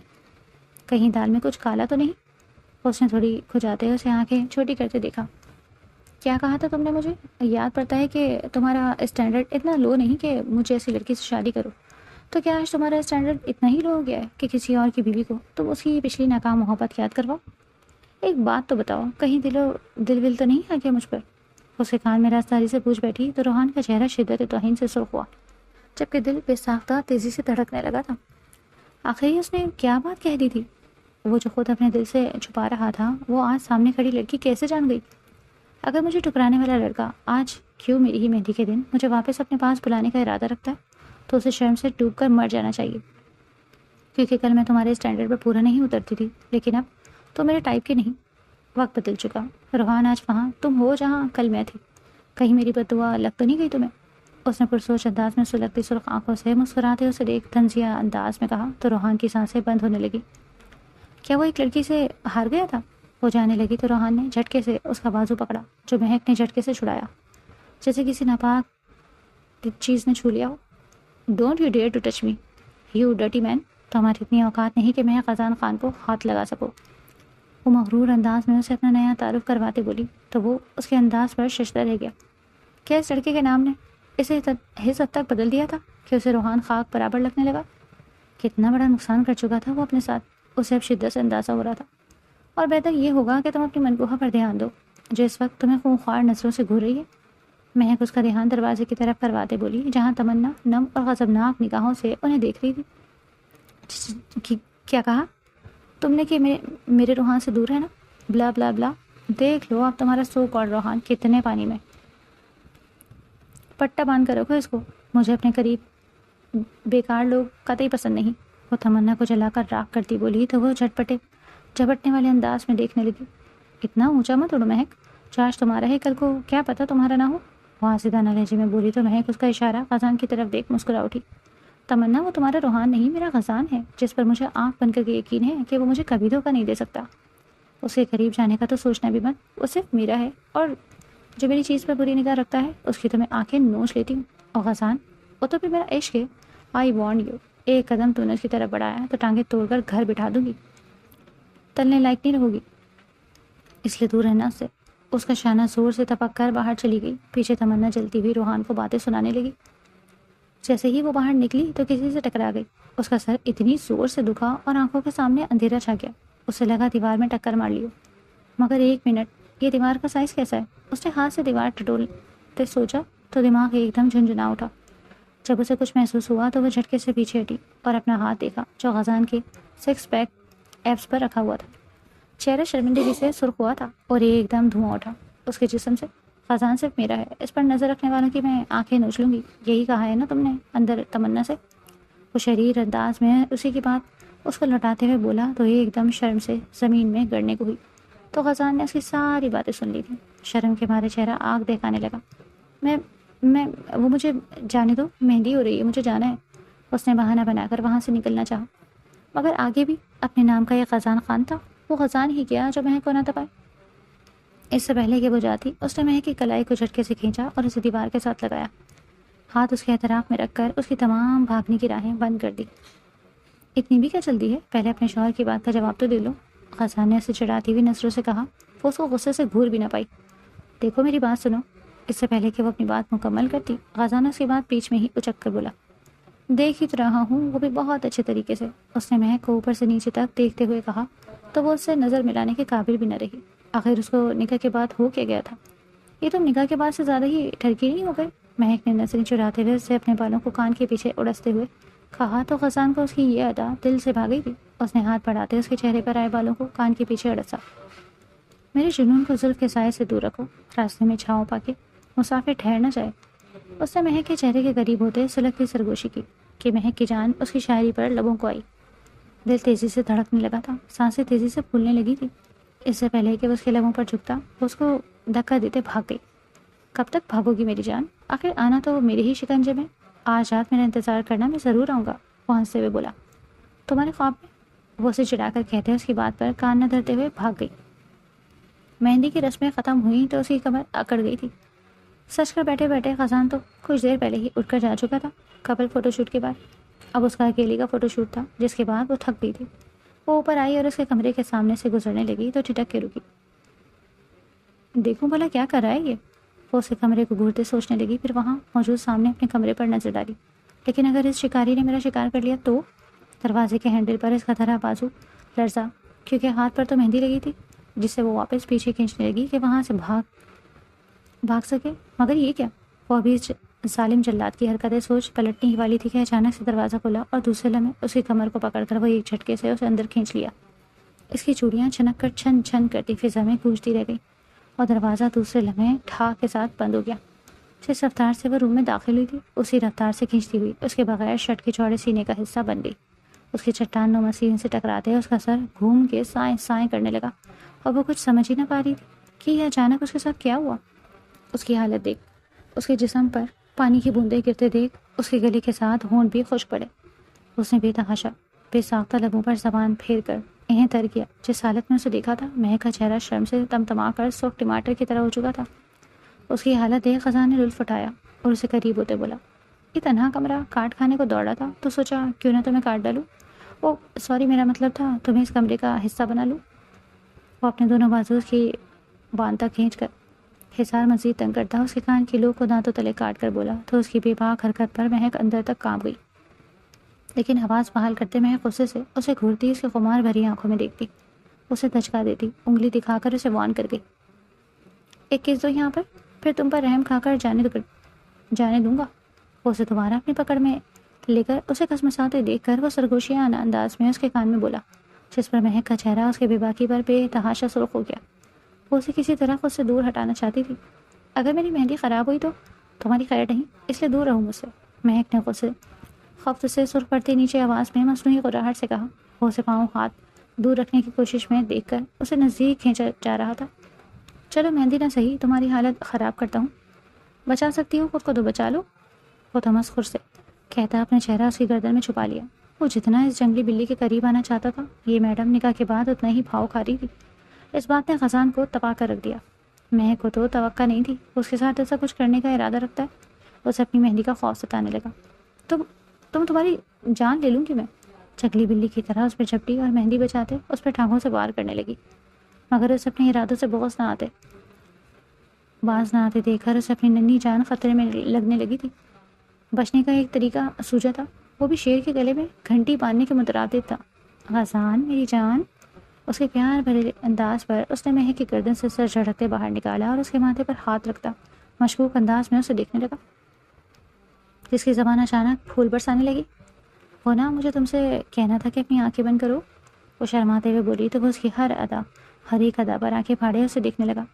کہیں دال میں کچھ کالا تو نہیں. اس نے تھوڑی کھجاتے اسے آنکھیں چھوٹی کرتے دیکھا. کیا کہا تھا تم نے مجھے. یاد پڑتا ہے کہ تمہارا اسٹینڈرڈ اتنا لو نہیں کہ مجھے ایسی لڑکی سے شادی کرو. تو کیا آج تمہارا اسٹینڈرڈ اتنا ہی لو ہو گیا ہے کہ کسی اور کی بیوی کو تم اس کی پچھلی ناکام محبت یاد کرواؤ. ایک بات تو بتاؤ، کہیں دل ول تو نہیں آ گیا مجھ پر. اسے کان میں رازداری سے پوچھ بیٹھی تو روحان کا چہرہ شدت توہین سے سرخ ہوا، جبکہ دل بے ساختہ تیزی سے دھڑکنے لگا تھا. آخری اس نے کیا بات کہہ دی تھی؟ وہ جو خود اپنے دل سے چھپا رہا تھا وہ آج سامنے کھڑی لڑکی کیسے جان گئی؟ اگر مجھے ٹکرانے والا لڑکا آج کیوں میری ہی مہندی کے دن مجھے واپس اپنے پاس بلانے کا ارادہ رکھتا ہے تو اسے شرم سے ڈوب کر مر جانا چاہیے. کیونکہ کل میں تمہارے اسٹینڈرڈ پر پورا نہیں اترتی تھی، لیکن اب تو میرے ٹائپ کی نہیں. وقت بدل چکا. روحان آج وہاں تم ہو جہاں کل میں تھی. کہیں میری بددعا لگ تو نہیں گئی تمہیں؟ اس نے پرسوچ انداز میں سلگتی سرخ آنکھوں سے مسکراتے اسے دیکھ طنزیہ انداز میں کہا تو روحان کی سانسیں بند ہونے لگی. کیا وہ ایک لڑکی سے ہار گیا تھا؟ وہ جانے لگی تو روحان نے جھٹکے سے اس کا بازو پکڑا جو مہک نے جھٹکے سے چھڑایا جیسے کسی ناپاک چیز نے چھو لیا ہو. Don't you dare to touch me you dirty man. تو ہماری اتنی اوقات نہیں کہ میں خزان خان کو ہاتھ لگا سکو. وہ مغرور انداز میں اسے اپنا نیا تعارف کرواتے بولی تو وہ اس کے انداز پر ششدر رہ گیا. کیا اس لڑکے کے نام نے اسے حس حد تک بدل دیا تھا کہ اسے روحان خاک برابر لگنے لگا؟ کتنا بڑا نقصان کر چکا تھا وہ اپنے ساتھ. اسے اب شدت سے اندازہ ہو رہا تھا. اور بہتر یہ ہوگا کہ تم اپنی منگوہا پر دھیان دو جو اس وقت تمہیں خونخوار نظروں سے گھور رہی ہے. مہک اس کا دھیان دروازے کی طرف کرواتے بولی جہاں تمنا نم اور غضبناک نگاہوں سے انہیں دیکھ رہی تھی. کیا کہا تم نے کہ میرے روحان سے دور ہے نا؟ بلا بلا بلا. دیکھ لو اب تمہارا سو کال روحان کتنے پانی میں. پٹا باندھ کر رکھو اس کو. مجھے اپنے قریب بیکار لوگ قطعی پسند نہیں. وہ تمنا کو جلا کر راکھ کرتی بولی تو وہ جھپٹنے والے انداز میں دیکھنے لگی. اتنا اونچا مت اڑو مہک، جو آج تمہارا ہے کل کو کیا پتا تمہارا نہ ہو. وہاں سیدھانہ لہجے میں بولی تو مہک اس کا اشارہ خزان کی طرف دیکھ مسکرا اٹھی. تمنا وہ تمہارا روحان نہیں میرا خزان ہے جس پر مجھے آنکھ بن کر کے یقین ہے کہ وہ مجھے کبھی دھوکہ نہیں دے سکتا. اس کے قریب جانے کا تو سوچنا بھی مت. وہ صرف میرا ہے، اور جو میری چیز پر بری نگاہ رکھتا ہے اس کی تو میں آنکھیں نوچ لیتی ہوں. اور خزان وہ تو پھر میرا عشق ہے. I want you. ایک قدم تو نے اس کی طرف بڑھایا تو ٹانگیں توڑ کر گھر بٹھا دوں گی. تلنے لائق نہیں رہو گی، اس لیے دور رہنا اس سے. اس کا شانہ زور سے تپک کر باہر چلی گئی. پیچھے تمنا جلتی ہوئی روحان کو باتیں سنانے لگی. جیسے ہی وہ باہر نکلی تو کسی سے ٹکرا گئی. اس کا سر اتنی زور سے دکھا اور آنکھوں کے سامنے اندھیرا چھا گیا. اسے لگا دیوار میں ٹکر مار لیو. مگر ایک منٹ، یہ دیوار کا سائز کیسا ہے؟ اس نے ہاتھ سے دیوار ٹٹولتے سوچا تو دماغ ایک دم جھنجھنا اٹھا. جب اسے کچھ محسوس ہوا تو وہ جھٹکے سے پیچھے ہٹی اور اپنا ہاتھ دیکھا جو خزان کے 6 پیک ایپس پر رکھا ہوا تھا. چہرہ شرمندگی سے سرخ ہوا تھا اور ایک دم دھواں اٹھا اس کے جسم سے. خزان صرف میرا ہے، اس پر نظر رکھنے والوں کی میں آنکھیں نوچ لوں گی. یہی کہا ہے نا تم نے اندر تمنا سے؟ وہ شریر انداز میں اسی کی بات اس کو لوٹاتے ہوئے بولا تو ایک دم شرم سے زمین میں گڑنے کو ہوئی. تو خزان نے اس کی ساری باتیں سن لی تھیں. شرم کے مارے چہرہ آگ دکھانے لگا. وہ مجھے جانے دو، مہندی ہو رہی ہے، مجھے جانا ہے. اس نے بہانہ بنا کر وہاں سے نکلنا چاہا. مگر آگے بھی اپنے نام کا یہ خزان خان تھا. وہ خزان ہی کیا جو مہک کو نہ دبائے. اس سے پہلے کہ وہ جاتی اس نے مہک کی کلائی کو جھٹکے سے کھینچا اور اسے دیوار کے ساتھ لگایا. ہاتھ اس کے اعتراف میں رکھ کر اس کی تمام بھاگنے کی راہیں بند کر دی. اتنی بھی کیا جلدی ہے؟ پہلے اپنے شوہر کی بات کا جواب تو دے لو. خزان نے اسے چڑھاتی ہوئی نظروں سے کہا. وہ اس کو غصے سے گھور بھی نہ پائی. دیکھو میری بات سنو. اس سے پہلے کہ وہ اپنی بات مکمل کرتی، غازان اس کے بعد بیچ میں ہی اچک کر بولا، دیکھ ہی تو رہا ہوں، وہ بھی بہت اچھے طریقے سے۔ اس نے مہک کو اوپر سے نیچے تک دیکھتے ہوئے کہا تو وہ اس سے نظر ملانے کے قابل بھی نہ رہی۔ آخر اس کو نکاح کے بعد ہو کے گیا تھا؟ یہ تم نکاح کے بعد سے زیادہ ہی ٹھرکی نہیں ہو گئے؟ مہک نے نظریں چراتے ہوئے اسے اپنے بالوں کو کان کے پیچھے اڑستے ہوئے کہا تو غسان کو اس کی یہ ادا دل سے بھاگ گئی تھی۔ اس نے ہاتھ بڑھاتے اس کے چہرے پر آئے بالوں کو کان کے پیچھے اڑسا۔ میرے جنون کو زلف کے سائے سے دور رکھو، راستے میں چھاؤں پا کے مسافر ٹھہر نہ جائے۔ اس نے مہک کے چہرے کے قریب ہوتے سلگتی سرگوشی کی کہ مہک کی جان اس کی شاعری پر لبوں کو آئی۔ دل تیزی سے دھڑکنے لگا تھا، سانسیں تیزی سے پھولنے لگی تھی۔ اس سے پہلے کہ وہ اس کے لبوں پر جھکتا، وہ اس کو دھکا دیتے بھاگ گئی۔ کب تک بھاگو گی میری جان؟ آخر آنا تو میرے ہی شکنجے میں، آج رات میرا انتظار کرنا، میں ضرور آؤں گا۔ وہ ہنستے ہوئے بولا، تمہارے خواب میں؟ وہ اسے چڑھا کر کہتے اس کی بات پر کان نہ دھرتے ہوئے بھاگ گئی۔ مہندی کی رسمیں ختم ہوئیں تو اس کی کمر اکڑ گئی تھی۔ سچ کر بیٹھے بیٹھے خزان تو کچھ دیر پہلے ہی اٹھ کر جا چکا تھا کپل فوٹو شوٹ کے بعد۔ اب اس کا اکیلی کا فوٹو شوٹ تھا جس کے بعد وہ تھک گئی تھی۔ وہ اوپر آئی اور اس کے کمرے کے سامنے سے گزرنے لگی تو ٹھٹک کے رکی۔ دیکھوں بھلا کیا کر رہا ہے یہ؟ وہ اس کے کمرے کو گھورتے سوچنے لگی، پھر وہاں موجود سامنے اپنے کمرے پر نظر ڈالی۔ لیکن اگر اس شکاری نے میرا شکار کر لیا تو؟ دروازے کے ہینڈل پر اس کا دھرا بازو لرزا، کیونکہ ہاتھ پر تو مہندی لگی تھی، جس سے وہ واپس پیچھے کھینچنے لگی کہ وہاں سے بھاگ سکے۔ مگر یہ کیا؟ وہ ابھی ظالم جلاد کی حرکتیں سوچ پلٹنے ہی والی تھی کہ اچانک سے دروازہ کھلا اور دوسرے لمحے اس کی کمر کو پکڑ کر وہ ایک جھٹکے سے اسے اندر کھینچ لیا۔ اس کی چوڑیاں چھنک کر چھن چھن کرتی فضا میں گونجتی رہ گئی اور دروازہ دوسرے لمحے ٹھا کے ساتھ بند ہو گیا۔ جس رفتار سے وہ روم میں داخل ہوئی تھی اسی رفتار سے کھینچتی ہوئی اس کے بغیر شرٹ کے چوڑے سینے کا حصہ بن گئی۔ اس کے چٹان نما سینے سے ٹکراتے اس کا سر گھوم کے سائیں سائیں کرنے لگا اور وہ کچھ سمجھ ہی نہ پا رہی تھی کہ یہ اچانک اس کے ساتھ کیا ہوا۔ اس کی حالت دیکھ، اس کے جسم پر پانی کی بوندیں گرتے دیکھ اس کے گلے کے ساتھ ہونٹ بھی خشک پڑے۔ اس نے بے تحاشا بے ساختہ لبوں پر زبان پھیر کر انہیں تر کیا۔ جس حالت میں اسے دیکھا تھا مہک کا چہرہ شرم سے تمتما کر سرخ ٹماٹر کی طرح ہو چکا تھا۔ اس کی حالت دیکھ خزان نے لطف اٹھایا اور اسے قریب ہوتے بولا، یہ تنہا کمرہ کاٹ کھانے کو دوڑا تھا تو سوچا کیوں نہ تمہیں کاٹ ڈالوں۔ او سوری، میرا مطلب تھا تمہیں اس کمرے کا حصہ بنا لوں۔ وہ اپنے دونوں بازو کی باندھ تک کھینچ کر حصار مزید تنگ کرتا اس کے کان کی لو کو دانتوں تلے کاٹ کر بولا تو اس کی بے باک حرکت پر مہک اندر تک کانپ گئی۔ لیکن آواز بحال کرتے مہک غصے سے اسے گھورتی اس کے خمار بھری آنکھوں میں دیکھتی، اسے دھچکا دیتی، انگلی دکھا کر اسے وارن کر گئی، ایک کس دو یہاں پر، پھر تم پر رحم کھا کر جانے دوں گا۔ وہ اسے دوبارہ اپنی پکڑ میں لے کر اسے کسمساتے دیکھ کر وہ سرگوشیانہ انداز میں اس کے کان میں بولا، جس پر مہک کا چہرہ اس کے بے باکی پر بے تحاشا سرخ ہو گیا۔ وہ اسے کسی طرح خود سے دور ہٹانا چاہتی تھی۔ اگر میری مہندی خراب ہوئی تو تمہاری خیر نہیں، اس لیے دور رہو مجھ سے، مہک نے غصے خفت سے سرخ پڑتی نیچے آواز میں مصنوعی غراہٹ سے کہا۔ وہ اسے پاؤں ہاتھ دور رکھنے کی کوشش میں دیکھ کر اسے نزدیک کھینچا جا رہا تھا۔ چلو مہندی نہ صحیح، تمہاری حالت خراب کرتا ہوں، بچا سکتی ہو خود کو تو بچا لو۔ وہ تمسخر سے کہتا اپنے چہرہ اس کی گردن میں چھپا لیا۔ وہ جتنا اس جنگلی بلی کے قریب آنا چاہتا تھا یہ میڈم نکاح کے بعد اتنا ہی بھاؤ کھا رہی تھی۔ اس بات نے خزان کو تپا کر رکھ دیا۔ مہک کو تو توقع نہیں تھی اس کے ساتھ ایسا کچھ کرنے کا ارادہ رکھتا ہے۔ اسے اپنی مہندی کا خوف ستانے لگا۔ تمہاری جان لے لوں گی میں، جنگلی بلی کی طرح اس پہ جھپٹی اور مہندی بچاتے اس پہ ٹانگوں سے وار کرنے لگی، مگر اسے اپنے ارادوں سے باز نہ آتے دیکھ کر اسے اپنی ننھی جان خطرے میں لگنے لگی تھی۔ بچنے کا ایک طریقہ سوجا تھا، وہ بھی شیر کے گلے میں گھنٹی باندھنے کے مترادف تھا۔ غازان میری جان، اس کے پیار بھرے انداز پر اس نے مہک کی گردن سے سر جھڑکتے باہر نکالا اور اس کے ماتھے پر ہاتھ رکھتا مشکوک انداز میں اسے دیکھنے لگا، جس کی زبان اچانک پھول برسانے لگی۔ وہ نا مجھے تم سے کہنا تھا کہ اپنی آنکھیں بند کرو، وہ شرماتے ہوئے بولی تو وہ اس کی ہر ایک ادا پر آنکھیں پھاڑے اسے دیکھنے لگا۔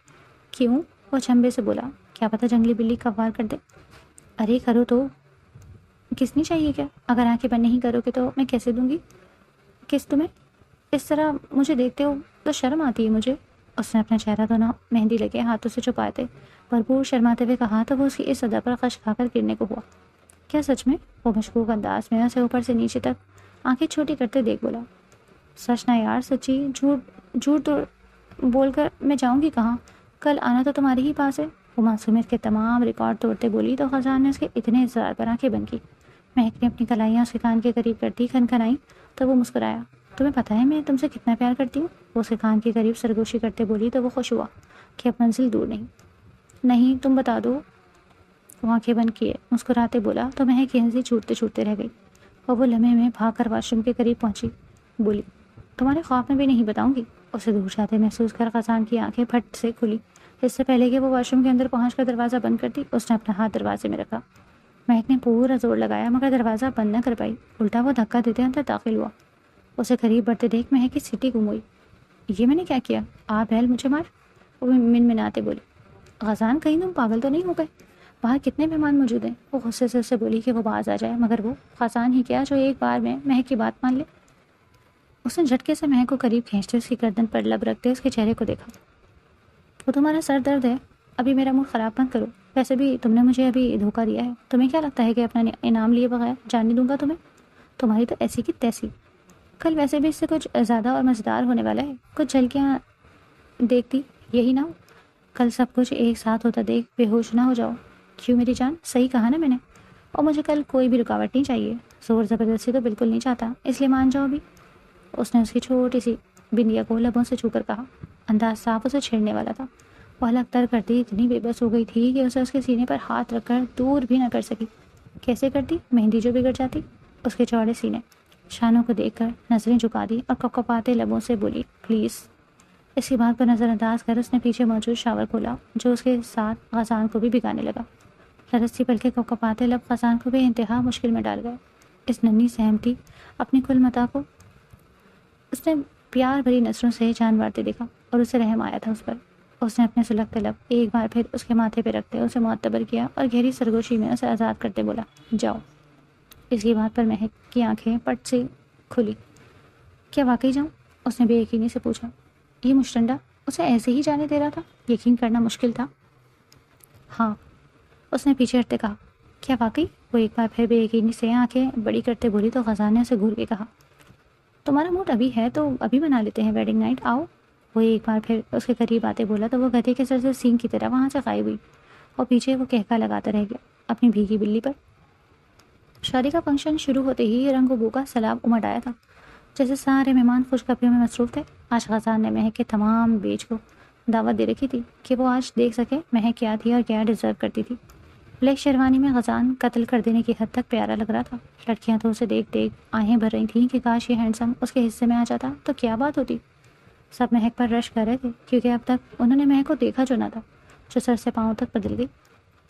کیوں؟ وہ چمبے سے بولا، کیا پتہ جنگلی بلی کب وار کر دے۔ ارے کرو تو، کسنی چاہیے کیا؟ اگر آنکھیں بند نہیں کرو گے تو میں کیسے دوں گی کس تمہیں؟ اس طرح مجھے دیکھتے ہو تو شرم آتی ہے مجھے۔ اس نے اپنا چہرہ دونوں مہندی لگے ہاتھوں سے چھپاتے بھرپور شرماتے ہوئے کہا تو وہ اس کی اس ادا پر خش کھا کر گرنے کو ہوا۔ کیا سچ میں؟ وہ مشکوک انداز میں اسے اوپر سے نیچے تک آنکھیں چھوٹی کرتے دیکھ بولا۔ سچ نہ یار، سچی، جھوٹ تو بول کر میں جاؤں گی کہاں؟ کل آنا تو تمہارے ہی پاس ہے، وہ معصومیت کے تمام ریکارڈ توڑتے بولی تو خزان نے اس کے اتنے اصرار پر آنکھیں بند کی۔ مہک نے اپنی کلائیاں اس کے کان کے قریب کرتی کھنکھنائی تو وہ مسکرایا۔ تمہیں پتہ ہے میں تم سے کتنا پیار کرتی ہوں، وہ اس کے کان کے قریب سرگوشی کرتے بولی تو وہ خوش ہوا کہ اب منزل دور نہیں۔ نہیں تم بتا دو، وہ آنکھیں بند کیے مسکراتے بولا تو مہک کی ہنسی چھوٹتے چھوٹتے رہ گئی اور وہ لمحے میں بھاگ کر واش روم کے قریب پہنچی. بولی تمہارے خواب میں بھی نہیں بتاؤں گی. اسے دور جاتے محسوس کر غسان کی آنکھیں پھٹ سے کھلی. اس سے پہلے کہ وہ واش روم کے اندر پہنچ کر دروازہ بند کرتی اس نے اپنا ہاتھ دروازے میں رکھا. مہک نے پورا زور لگایا مگر دروازہ بند نہ کر پائی. الٹا وہ دھکا دیتے اندر داخل ہوا. اسے قریب بڑھتے دیکھ مہک کی سیٹی گم ہوئی. یہ میں نے کیا کیا؟ آپ بیل مجھے مار. وہ منمناتے بولی. غسان کہیں تم پاگل تو نہیں ہو گئے؟ باہر کتنے مہمان موجود ہیں. وہ غصے سے اسے بولی کہ وہ باز آ جائے مگر وہ غسان ہی کیا جو ایک بار میں مہک کی بات مان لے. اس نے جھٹکے سے مہک کو قریب کھینچتے اس کی گردن پر لب رکھتے اس کے چہرے کو دیکھا. وہ تمہارا سر درد ہے، ابھی میرا موڈ خراب مت کرو. ویسے بھی تم نے مجھے ابھی دھوکہ دیا ہے. تمہیں کیا لگتا ہے کہ اپنا انعام لیے بغیر جاننے دوں گا تمہیں؟ تمہاری تو ایسی کی تیسی. کل ویسے بھی اس سے کچھ زیادہ اور مزیدار ہونے والا ہے. کچھ جھلکیاں دیکھتی یہی نہ ہو. کل سب کچھ ایک ساتھ ہوتا دیکھ بے ہوش نہ ہو جاؤ. کیوں میری جان؟ صحیح کہا نا میں نے. اور مجھے کل کوئی بھی رکاوٹ نہیں چاہیے. زور زبردستی تو بالکل نہیں چاہتا، اس لیے مان جاؤ بھی. اس نے اس کی چھوٹی سی بندیا کو لبوں سے چھو کر کہا. انداز صاف اسے چھیڑنے والا تھا. وہ الگ تر کرتی اتنی بے بس ہو گئی تھی کہ اسے اس کے سینے پر ہاتھ رکھ کر دور بھی نہ کر سکی. کیسے کرتی؟ مہندی جو بگڑ جاتی. اس کے چوڑے سینے شانوں کو دیکھ کر نظریں جھکا دی اور کپکپاتے لبوں سے بولی پلیز. اس کی بات پر نظر انداز کر اس نے پیچھے موجود شاور کھولا جو اس کے ساتھ غسان کو بھی بھگانے لگا. لرزتی پلکیں کپکپاتے لب غسان کو بے انتہا مشکل میں ڈال گئے. اس ننھی سہمتی اپنی کل متا کو اس نے پیار بھری نظروں سے جان مارتے دیکھا اور اسے رحم آیا تھا اس پر. اس نے اپنے سلگتے لب ایک بار پھر اس کے ماتھے پہ رکھتے اسے معتبر کیا اور گہری سرگوشی میں اسے آزاد کرتے بولا جاؤ. اس کی بات پر مہک کی آنکھیں پٹ سے کھلی. کیا واقعی جاؤں؟ اس نے بے یقینی سے پوچھا. یہ مشتنڈا اسے ایسے ہی جانے دے رہا تھا؟ یقین کرنا مشکل تھا. ہاں، اس نے پیچھے ہٹتے کہا. کیا واقعی؟ وہ ایک بار پھر بے یقینی سے آنکھیں بڑی کرتے بولی تو غسان نے اسے گھور کے کہا. تمہارا موڈ ابھی ہے تو ابھی منا لیتے ہیں ویڈنگ نائٹ، آؤ. وہ ایک بار پھر اس کے قریب آتے بولا تو وہ گدھے کے سر سے سینگ کی طرح وہاں سے غائب ہوئی اور پیچھے وہ کہکا لگاتا رہ گیا اپنی بھیگی بلی پر. شادی کا فنکشن شروع ہوتے ہی رنگ و بو کا سیلاب امڑ آیا تھا. جیسے سارے مہمان خوشخبریوں میں مصروف تھے. آج غسان نے مہک کے تمام بیچ کو دعوت دے رکھی تھی کہ وہ آج دیکھ سکے مہک کیا تھی اور کیا ڈیزرو کرتی تھی. بلیک شیروانی میں غسان قتل کر دینے کی حد تک پیارا لگ رہا تھا. لڑکیاں تو اسے دیکھ دیکھ آہیں بھر رہی تھیں کہ کاش یہ ہینڈسم اس کے حصے میں آ جاتا تو کیا بات ہوتی. سب مہک پر رش کر رہے تھے کیونکہ اب تک انہوں نے مہک کو دیکھا جو نہ تھا، جو سر سے پاؤں تک بدل گئی.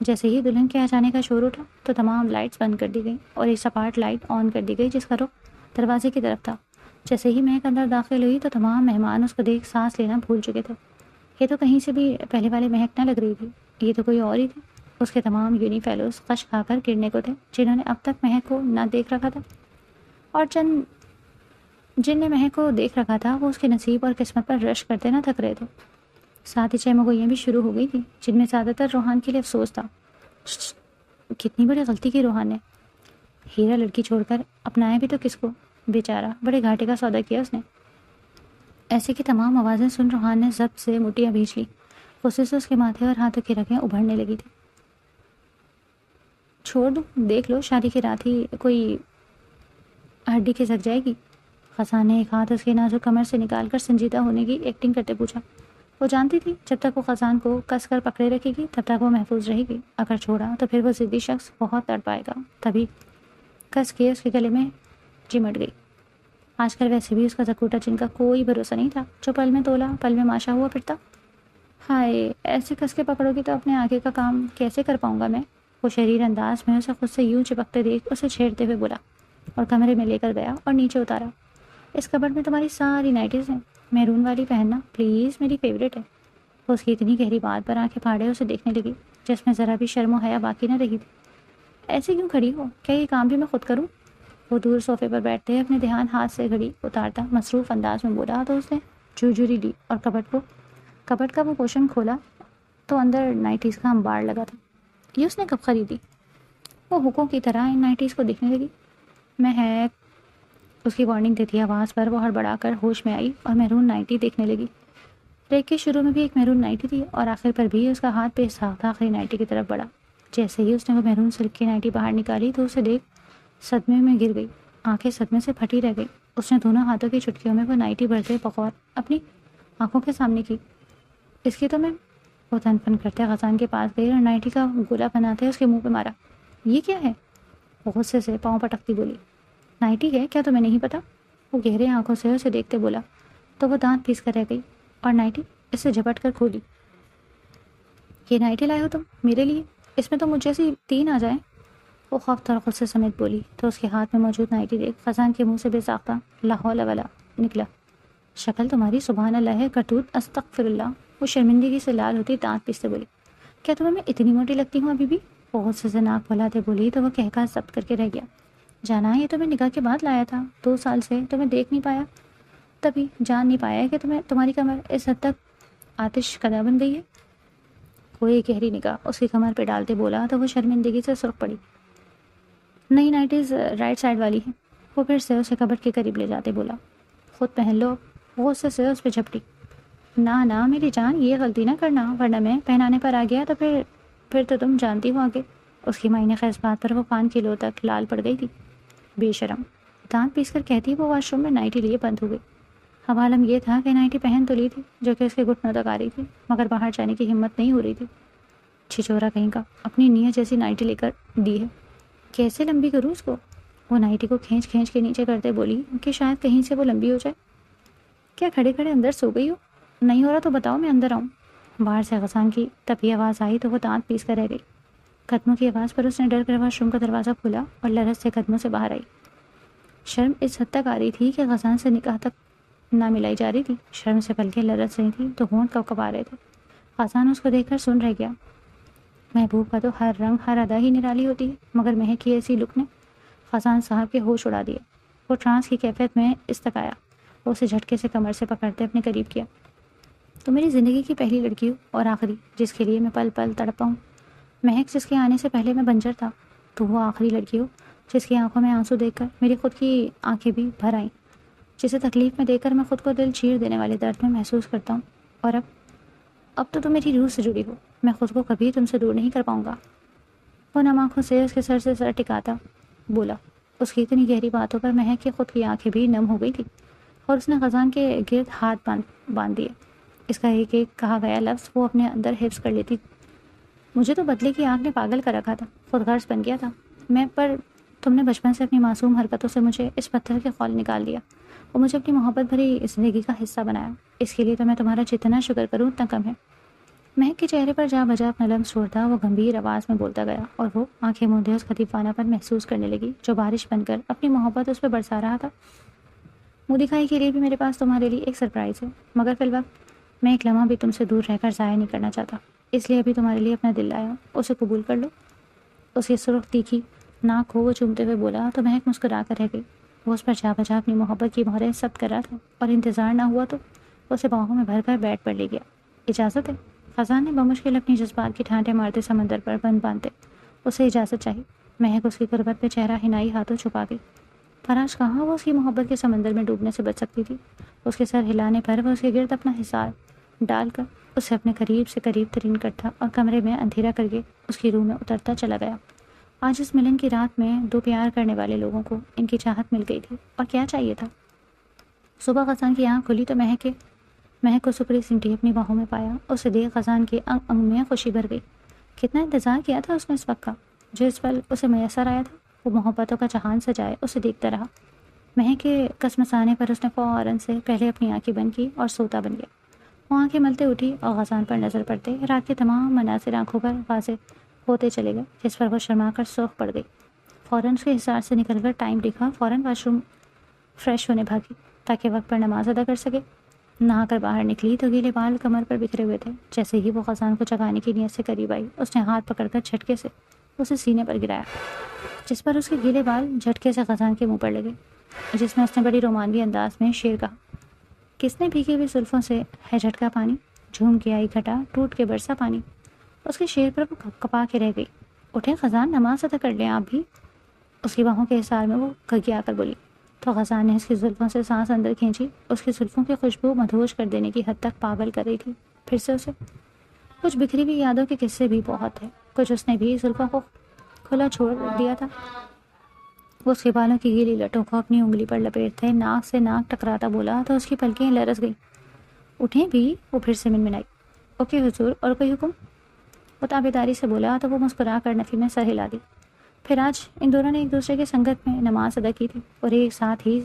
جیسے ہی دلہن کے آ جانے کا شور اٹھا تو تمام لائٹس بند کر دی گئیں اور ایک سپاٹ لائٹ آن کر دی گئی جس کا رخ دروازے کی طرف تھا. جیسے ہی مہک اندر داخل ہوئی تو تمام مہمان اس کو دیکھ سانس لینا بھول چکے تھے. یہ تو کہیں سے بھی پہلے والے مہک نہ لگ رہی تھی، یہ تو کوئی اور ہی تھی. اس کے تمام یونی فیلوز خش کھا کر گرنے کو تھے جنہوں نے اب تک مہک کو نہ دیکھ رکھا تھا، اور جن نے مہک کو دیکھ رکھا تھا وہ اس کے نصیب اور قسمت پر رش کرتے نہ تھک رہے تھے. ساتھ ہی چہمگوئیاں بھی شروع ہو گئی تھیں جن میں زیادہ تر روحان کے لیے افسوس تھا. کتنی بڑی غلطی کی روحان نے. ہیرا لڑکی چھوڑ کر اپنایا بھی تو کس کو؟ بیچارہ بڑے گھاٹے کا سودا کیا اس نے. ایسے کی تمام آوازیں سن روحان نے ضبط سے مٹیاں بھیج لی. غصے سے اس کے ماتھے اور ہاتھوں کی رگیں ابھرنے لگی تھی. چھوڑ دو، دیکھ لو، شادی کی رات ہی کوئی ہڈی کھسک جائے گی. غسان نے ایک ہاتھ اس کے نازک کمر سے نکال کر سنجیدہ ہونے کی ایکٹنگ کرتے پوچھا. وہ جانتی تھی جب تک وہ غسان کو کس کر پکڑے رکھے گی تب تک وہ محفوظ رہے گی. اگر چھوڑا تو پھر وہ ضدی شخص بہت تڑ پائے گا. تبھی کس کے اس کے گلے میں چمٹ گئی. آج کل ویسے بھی اس کا زکوٹا جن کا کوئی بھروسہ نہیں تھا، جو پل میں تولا پل میں ماشا ہوا پھرتا. ہائے، ایسے کس کے پکڑو گی تو اپنے آگے کا کام کیسے کر پاؤں گا میں؟ وہ شریر انداز میں اسے خود سے یوں چپکتے دیکھ اسے چھیڑتے ہوئے بولا اور کمرے میں لے کر گیا اور نیچے اتارا. اس کبڈ میں تمہاری ساری نائٹیز ہیں، میرون والی پہننا پلیز، میری فیوریٹ ہے. وہ اس کی اتنی گہری بات پر آنکھیں پھاڑے اسے دیکھنے لگی جس میں ذرا بھی شرم و حیا باقی نہ رہی تھی. ایسے کیوں کھڑی ہو؟ کیا یہ کام بھی میں خود کروں؟ وہ دور صوفے پر بیٹھتے اپنے دھیان ہاتھ سے گھڑی اتارتا مصروف انداز میں بولا تو اس نے جھرجھری لی اور کبڈ کا وہ پوشن کھولا تو اندر نائٹیز کا انبار لگا تھا. یہ اس نے کب خریدی؟ وہ حکم کی طرح ان نائٹیز کو دیکھنے لگی. مہک، اس کی وارننگ دیتی آواز پر وہ ہڑبڑا کر ہوش میں آئی اور میرون نائٹی دیکھنے لگی. ریک کے شروع میں بھی ایک میرون نائٹی تھی اور آخر پر بھی اس کا ہاتھ بے ساختہ آخری نائٹی کی طرف بڑھا. جیسے ہی اس نے وہ میرون سلک کی نائٹی باہر نکالی تو اسے دیکھ صدمے میں گر گئی. آنکھیں صدمے سے پھٹی رہ گئی. اس نے دونوں ہاتھوں کی چٹکیوں میں وہ نائٹی بھرتے بغور اپنی آنکھوں کے سامنے کی. اس کی تو میں وہ تن پن کرتے غزان کے پاس گئی اور نائٹی کا گولا بناتے اس کے منہ پہ مارا۔ یہ کیا ہے؟ وہ غصے سے پاؤں پٹکتی بولی۔ نائٹی ہے کیا تمہیں نہیں پتا؟ وہ گہرے آنکھوں سے اسے دیکھتے بولا تو وہ دانت پیس کر رہ گئی اور نائٹی اسے جھپٹ کر کھولی۔ یہ نائٹی لائے ہو تم میرے لیے؟ اس میں تو مجھ جیسی 3 آ جائیں۔ وہ خوف اور غصے سمیت بولی تو اس کے ہاتھ میں موجود نائٹی دیکھ غزان کے منہ سے بے ساختہ لا حول ولا نکلا۔ شکل تمہاری سبحان اللہ ہے، کرتوت استغفر اللہ۔ وہ شرمندگی سے لال ہوتی دانت پیستے بولی۔ کیا تمہیں میں اتنی موٹی لگتی ہوں ابھی بھی؟ وہ غصے سے ناک پھلاتے بولی تو وہ کہکا ضبط کر کے رہ گیا۔ جانا یہ تمہیں نکاح کے بعد لایا تھا، 2 سال سے تمہیں دیکھ نہیں پایا، تبھی جان نہیں پایا کہ تمہاری کمر اس حد تک آتش کدا بن گئی ہے۔ کوئی گہری نگاہ اس کی کمر پہ ڈالتے بولا تو وہ شرمندگی سے سرخ پڑی۔ نئی نائٹیز رائٹ سائڈ والی ہیں۔ وہ پھر سے اسے کبٹ کے قریب لے جاتے بولا خود پہن لو۔ وہ غصے سے اس پہ جھپٹی۔ نہ میری جان، یہ غلطی نہ کرنا ورنہ میں پہنانے پر آ گیا تو پھر تو تم جانتی ہو آگے۔ اس کی معنی خیز بات پر وہ کان کلو تک لال پڑ گئی تھی۔ بے شرم، دانت پیس کر کہتی وہ واش روم میں نائٹی لیے بند ہو گئی۔ اب عالم یہ تھا کہ نائٹی پہن تو لی تھی جو کہ اس کے گھٹنوں تک آ رہی تھی، مگر باہر جانے کی ہمت نہیں ہو رہی تھی۔ چھچورا کہیں کا، اپنی نیت جیسی نائٹی لے کر دی ہے، کیسے لمبی کروں اس کو؟ وہ نائٹی کو کھینچ کے نیچے کرتے بولی کہ شاید کہیں سے وہ لمبی ہو جائے۔ کیا کھڑے کھڑے اندر سو گئی ہو؟ نہیں ہو رہا تو بتاؤ میں اندر آؤں۔ باہر سے غزان کی تبھی آواز آئی تو وہ دانت پیس کر رہ گئی۔ قدموں کی آواز پر اس نے ڈر کر واش روم کا دروازہ کھولا اور لرز سے قدموں سے باہر آئی۔ شرم اس حد تک آ رہی تھی کہ غزان سے نکاح تک نہ ملائی جا رہی تھی۔ شرم سے پلکیں لرز رہی تھی تو ہونٹ کب آ رہے تھے۔ غزان اس کو دیکھ کر سن رہ گیا۔ محبوب کا تو ہر رنگ ہر ادا ہی نرالی ہوتی ہے، مگر مہک کی ایسی لک نے غزان صاحب کے ہوش اڑا دیے۔ وہ ٹرانس کی کیفیت میں استقایا۔ وہ اسے جھٹکے سے کمر سے پکڑتے اپنے قریب کیا۔ تو میری زندگی کی پہلی لڑکی ہو اور آخری، جس کے لیے میں پل پل تڑپا ہوں۔ مہک جس کے آنے سے پہلے میں بنجر تھا، تو وہ آخری لڑکی ہو جس کی آنکھوں میں آنسو دیکھ کر میری خود کی آنکھیں بھی بھر آئیں، جسے تکلیف میں دیکھ کر میں خود کو دل چیر دینے والے درد میں محسوس کرتا ہوں۔ اور اب تو تم میری روح سے جڑی ہو، میں خود کو کبھی تم سے دور نہیں کر پاؤں گا۔ وہ نم آنکھوں سے اس کے سر سے سر ٹکاتا بولا۔ اس کی اتنی گہری باتوں پر مہک کی خود کی آنکھیں بھی نم ہو گئی تھی اور اس نے غزان کے گرد ہاتھ باندھ دیے۔ اس کا ایک ایک کہا گیا لفظ وہ اپنے اندر حفظ کر لیتی۔ مجھے تو بدلے کی آگ نے پاگل کر رکھا تھا، خود غرض بن گیا تھا میں، پر تم نے بچپن سے اپنی معصوم حرکتوں سے مجھے اس پتھر کے خول نکال دیا اور مجھے اپنی محبت بھری زندگی کا حصہ بنایا۔ اس کے لیے تو میں تمہارا جتنا شکر کروں اتنا کم ہے۔ مہک کے چہرے پر جا بجا اپنا لمس چھوڑتا وہ گمبھیر آواز میں بولتا گیا اور وہ آنکھیں موندے اس خطیفانہ پر محسوس کرنے لگی جو بارش بن کر اپنی محبت اس پہ برسا رہا تھا۔ منہ دکھائی کے لیے بھی میرے پاس تمہارے لیے ایک سرپرائز ہے، مگر فی الوقت میں ایک لمحہ بھی تم سے دور رہ کر ضائع نہیں کرنا چاہتا، اس لیے ابھی تمہارے لیے اپنا دل لایا ہوں، اسے قبول کر لو۔ اس کی سرخ تیکھی ناک کو وہ چومتے ہوئے بولا تو مہک مسکرا کر رہ گئی۔ وہ اس پر جا بجا اپنی محبت کی مہریں ثبت کر رہا تھا اور انتظار نہ ہوا تو اسے باہوں میں بھر کر بیڈ پر لے گیا۔ اجازت ہے؟ خزان نے بمشکل اپنی جذبات کی ٹھانٹے مارتے سمندر پر بند باندھتے اسے اجازت چاہی۔ مہک اس کی قربت پہ چہرہ ہنائی ہاتھوں چھپا گئی۔ فراش کہاں وہ اس کی محبت کے سمندر میں ڈوبنے سے بچ سکتی تھی۔ اس کے سر ہلانے پر وہ اس کے گرد اپنا حصار ڈال کر اسے اپنے قریب سے قریب ترین کرتا اور کمرے میں اندھیرا کر کے اس کی روح میں اترتا چلا گیا۔ آج اس ملن کی رات میں 2 پیار کرنے والے لوگوں کو ان کی چاہت مل گئی تھی، اور کیا چاہیے تھا۔ صبح خزان کی آنکھ کھلی تو مہک کو سکری سمٹی اپنی باہوں میں پایا۔ اسے دیکھ خزان کے انگ انگ میں خوشی بھر گئی۔ کتنا انتظار کیا تھا اس نے اس وقت کا، جو اس پل اسے میسر آیا تھا۔ وہ محبتوں کا جہان سجائے اسے دیکھتا رہا۔ مہک کے کسمسانے پر اس نے فوراً سے پہلے اپنی آنکھیں بند کی اور سوتا بن گیا۔ وہ آنکھیں ملتے اٹھی اور غزان پر نظر پڑتے رات کے تمام مناظر آنکھوں پر واضح ہوتے چلے گئے، جس پر وہ شرما کر سرخ پڑ گئی۔ فوراً اس کے حصار سے نکل کر ٹائم دیکھا، فوراً واش روم فریش ہونے بھاگی تاکہ وقت پر نماز ادا کر سکے۔ نہا کر باہر نکلی تو گیلے بال کمر پر بکھرے ہوئے تھے۔ جیسے ہی وہ خزان کو جگانے کی نیت سے قریب آئی، اس نے ہاتھ پکڑ کر جھٹکے سے اسے سینے پر گرایا، جس پر اس کے گیلے بال جھٹکے سے خزان کے منہ پر لگے، جس میں اس نے بڑی رومانوی انداز میں شعر کہا۔ کس نے بھیگی ہوئی زلفوں سے ہے جھٹکا پانی، جھوم کے آئی گھٹا ٹوٹ کے برسا پانی۔ اس کے شعر پر وہ کپا کے رہ گئی۔ اٹھیں خزان، نماز ادا کر لیں آپ بھی۔ اس کی باہوں کے حصار میں وہ گھگیا کر بولی تو خزان نے اس کی زلفوں سے سانس اندر کھینچی۔ اس کی زلفوں کی خوشبو مدہوش کر دینے کی حد تک پاگل کر رہی تھی۔ پھر سے اسے کچھ بکھری ہوئی یادوں کے قصے بھی بہت تھے، کچھ اس نے بھی زلفوں کو کھلا چھوڑ دیا تھا۔ وہ اس کے بالوں کی گیلی لٹوں کو اپنی انگلی پر لپیٹتے ناک سے ناک ٹکراتا بولا تو اس کی پلکیں لرز گئیں۔ اٹھیں بھی، وہ پھر سے منمنائی۔ اوکے حضور، اور کوئی حکم؟ وہ تابعداری سے بولا تو وہ مسکرا کر نفی میں سر ہلا دی۔ پھر آج ان دونوں نے ایک دوسرے کی سنگت میں نماز ادا کی تھی اور ایک ساتھ ہی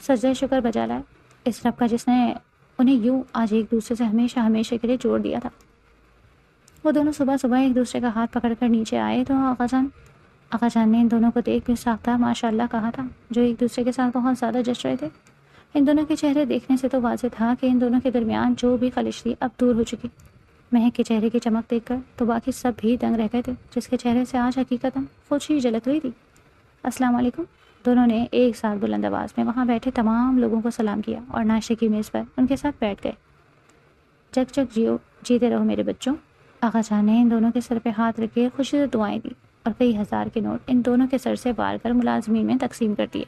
سجدہ شکر بجا لائے اس رب کا جس نے انہیں یوں آج ایک دوسرے سے ہمیشہ ہمیشہ کے لیے جوڑ دیا تھا۔ وہ دونوں صبح صبح ایک دوسرے کا ہاتھ پکڑ کر نیچے آئے تو آقا جان نے ان دونوں کو دیکھ بھی ساختہ ماشاء اللہ کہا تھا، جو ایک دوسرے کے ساتھ بہت زیادہ جچ رہے تھے۔ ان دونوں کے چہرے دیکھنے سے تو واضح تھا کہ ان دونوں کے درمیان جو بھی خلش تھی اب دور ہو چکی۔ مہک کے چہرے کی چمک دیکھ کر تو باقی سب بھی دنگ رہ گئے تھے، جس کے چہرے سے آج حقیقتاً خوشی جھلک رہی تھی۔ السلام علیکم۔ دونوں نے ایک ساتھ بلند آواز میں وہاں بیٹھے تمام لوگوں کو سلام کیا اور ناشتے کی میز پر ان کے ساتھ بیٹھ گئے۔ جگ جگ جیو، جیتے رہو میرے بچوں۔ آقا جان نے ان دونوں کے سر پہ ہاتھ رکھ کے خوشی سے دعائیں دی اور کئی ہزار کے نوٹ ان دونوں کے سر سے وار کر ملازمین میں تقسیم کر دیے۔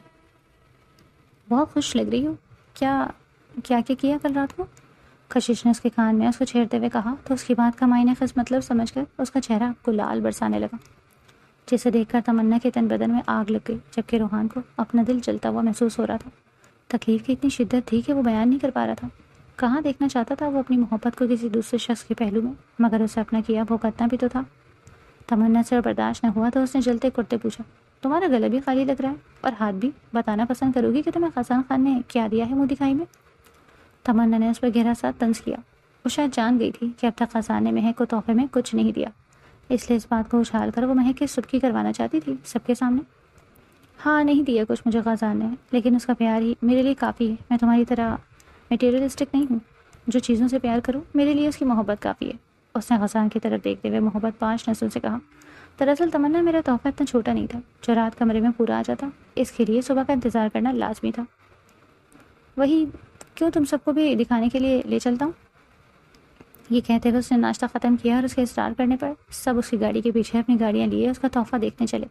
بہت خوش لگ رہی ہو۔ کیا کیا کل رات کو؟ کشش نے اس کے کان میں اس کو چھیڑتے ہوئے کہا تو اس کی بات کا معنی خاص مطلب سمجھ کر اس کا چہرہ گلال برسانے لگا، جسے دیکھ کر تمنا کے تن بدن میں آگ لگ گئی، جبکہ روحان کو اپنا دل جلتا ہوا محسوس ہو رہا تھا۔ تکلیف کی اتنی شدت تھی کہ وہ بیان نہیں کر پا رہا تھا۔ کہاں دیکھنا چاہتا تھا وہ اپنی محبت کو کسی دوسرے شخص کے پہلو میں، مگر اسے اپنا کیا بھوکتنا بھی تو تھا۔ تمنا سے برداشت نہ ہوا تو اس نے جلتے کرتے پوچھا، تمہارا گلا بھی خالی لگ رہا ہے اور ہاتھ بھی، بتانا پسند کرو گی کہ تمہیں خزان خان نے کیا دیا ہے منہ دکھائی میں؟ تمنا نے اس پر گہرا سا طنز کیا۔ وہ شاید جان گئی تھی کہ اب تک خزان نے مہک کو تحفے میں کچھ نہیں دیا، اس لیے اس بات کو اچھال کر وہ مہک کی سبکی کروانا چاہتی تھی سب کے سامنے۔ ہاں، نہیں دیا کچھ مجھے خزان نے، لیکن اس کا پیار ہی میرے لیے کافی ہے۔ میں تمہاری طرح میٹیریلسٹک نہیں ہوں، جو چیزوں سے پیار کروں میرے لیے اس کی محبت کافی ہے۔ اس نے خزان کی طرف دیکھتے ہوئے محبت 5 نسلوں سے کہا، دراصل تمنا میرا تحفہ اتنا چھوٹا نہیں تھا جو رات کمرے میں پورا آ جاتا، اس کے لیے صبح کا انتظار کرنا لازمی تھا۔ وہی کیوں تم سب کو بھی دکھانے کے لیے لے چلتا ہوں۔ یہ کہتے ہوئے اس نے ناشتہ ختم کیا اور اس کے اصرار کرنے پر سب اس کی گاڑی کے پیچھے اپنی گاڑیاں لیے اس کا تحفہ دیکھنے چلے۔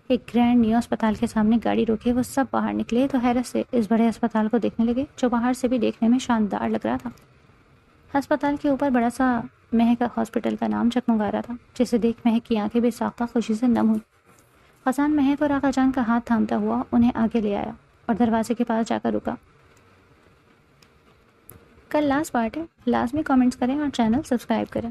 ایک گرینڈ نیو اسپتال کے سامنے گاڑی روکے وہ سب باہر نکلے تو حیرت سے اس بڑے اسپتال کو دیکھنے لگے جو باہر سے بھی دیکھنے میں شاندار لگ رہا تھا۔ ہسپتال کے اوپر بڑا سا مہک ہاسپٹل کا نام چکمگا رہا تھا، جسے دیکھ مہک کی آنکھیں بے ساختہ خوشی سے نم ہوئی۔ خزان مہک اور آقا جان کا ہاتھ تھامتا ہوا انہیں آگے لے آیا اور دروازے کے پاس جا کر رکا۔ کل لاسٹ پارٹ ہے، لازمی کامنٹس کریں اور چینل سبسکرائب کریں۔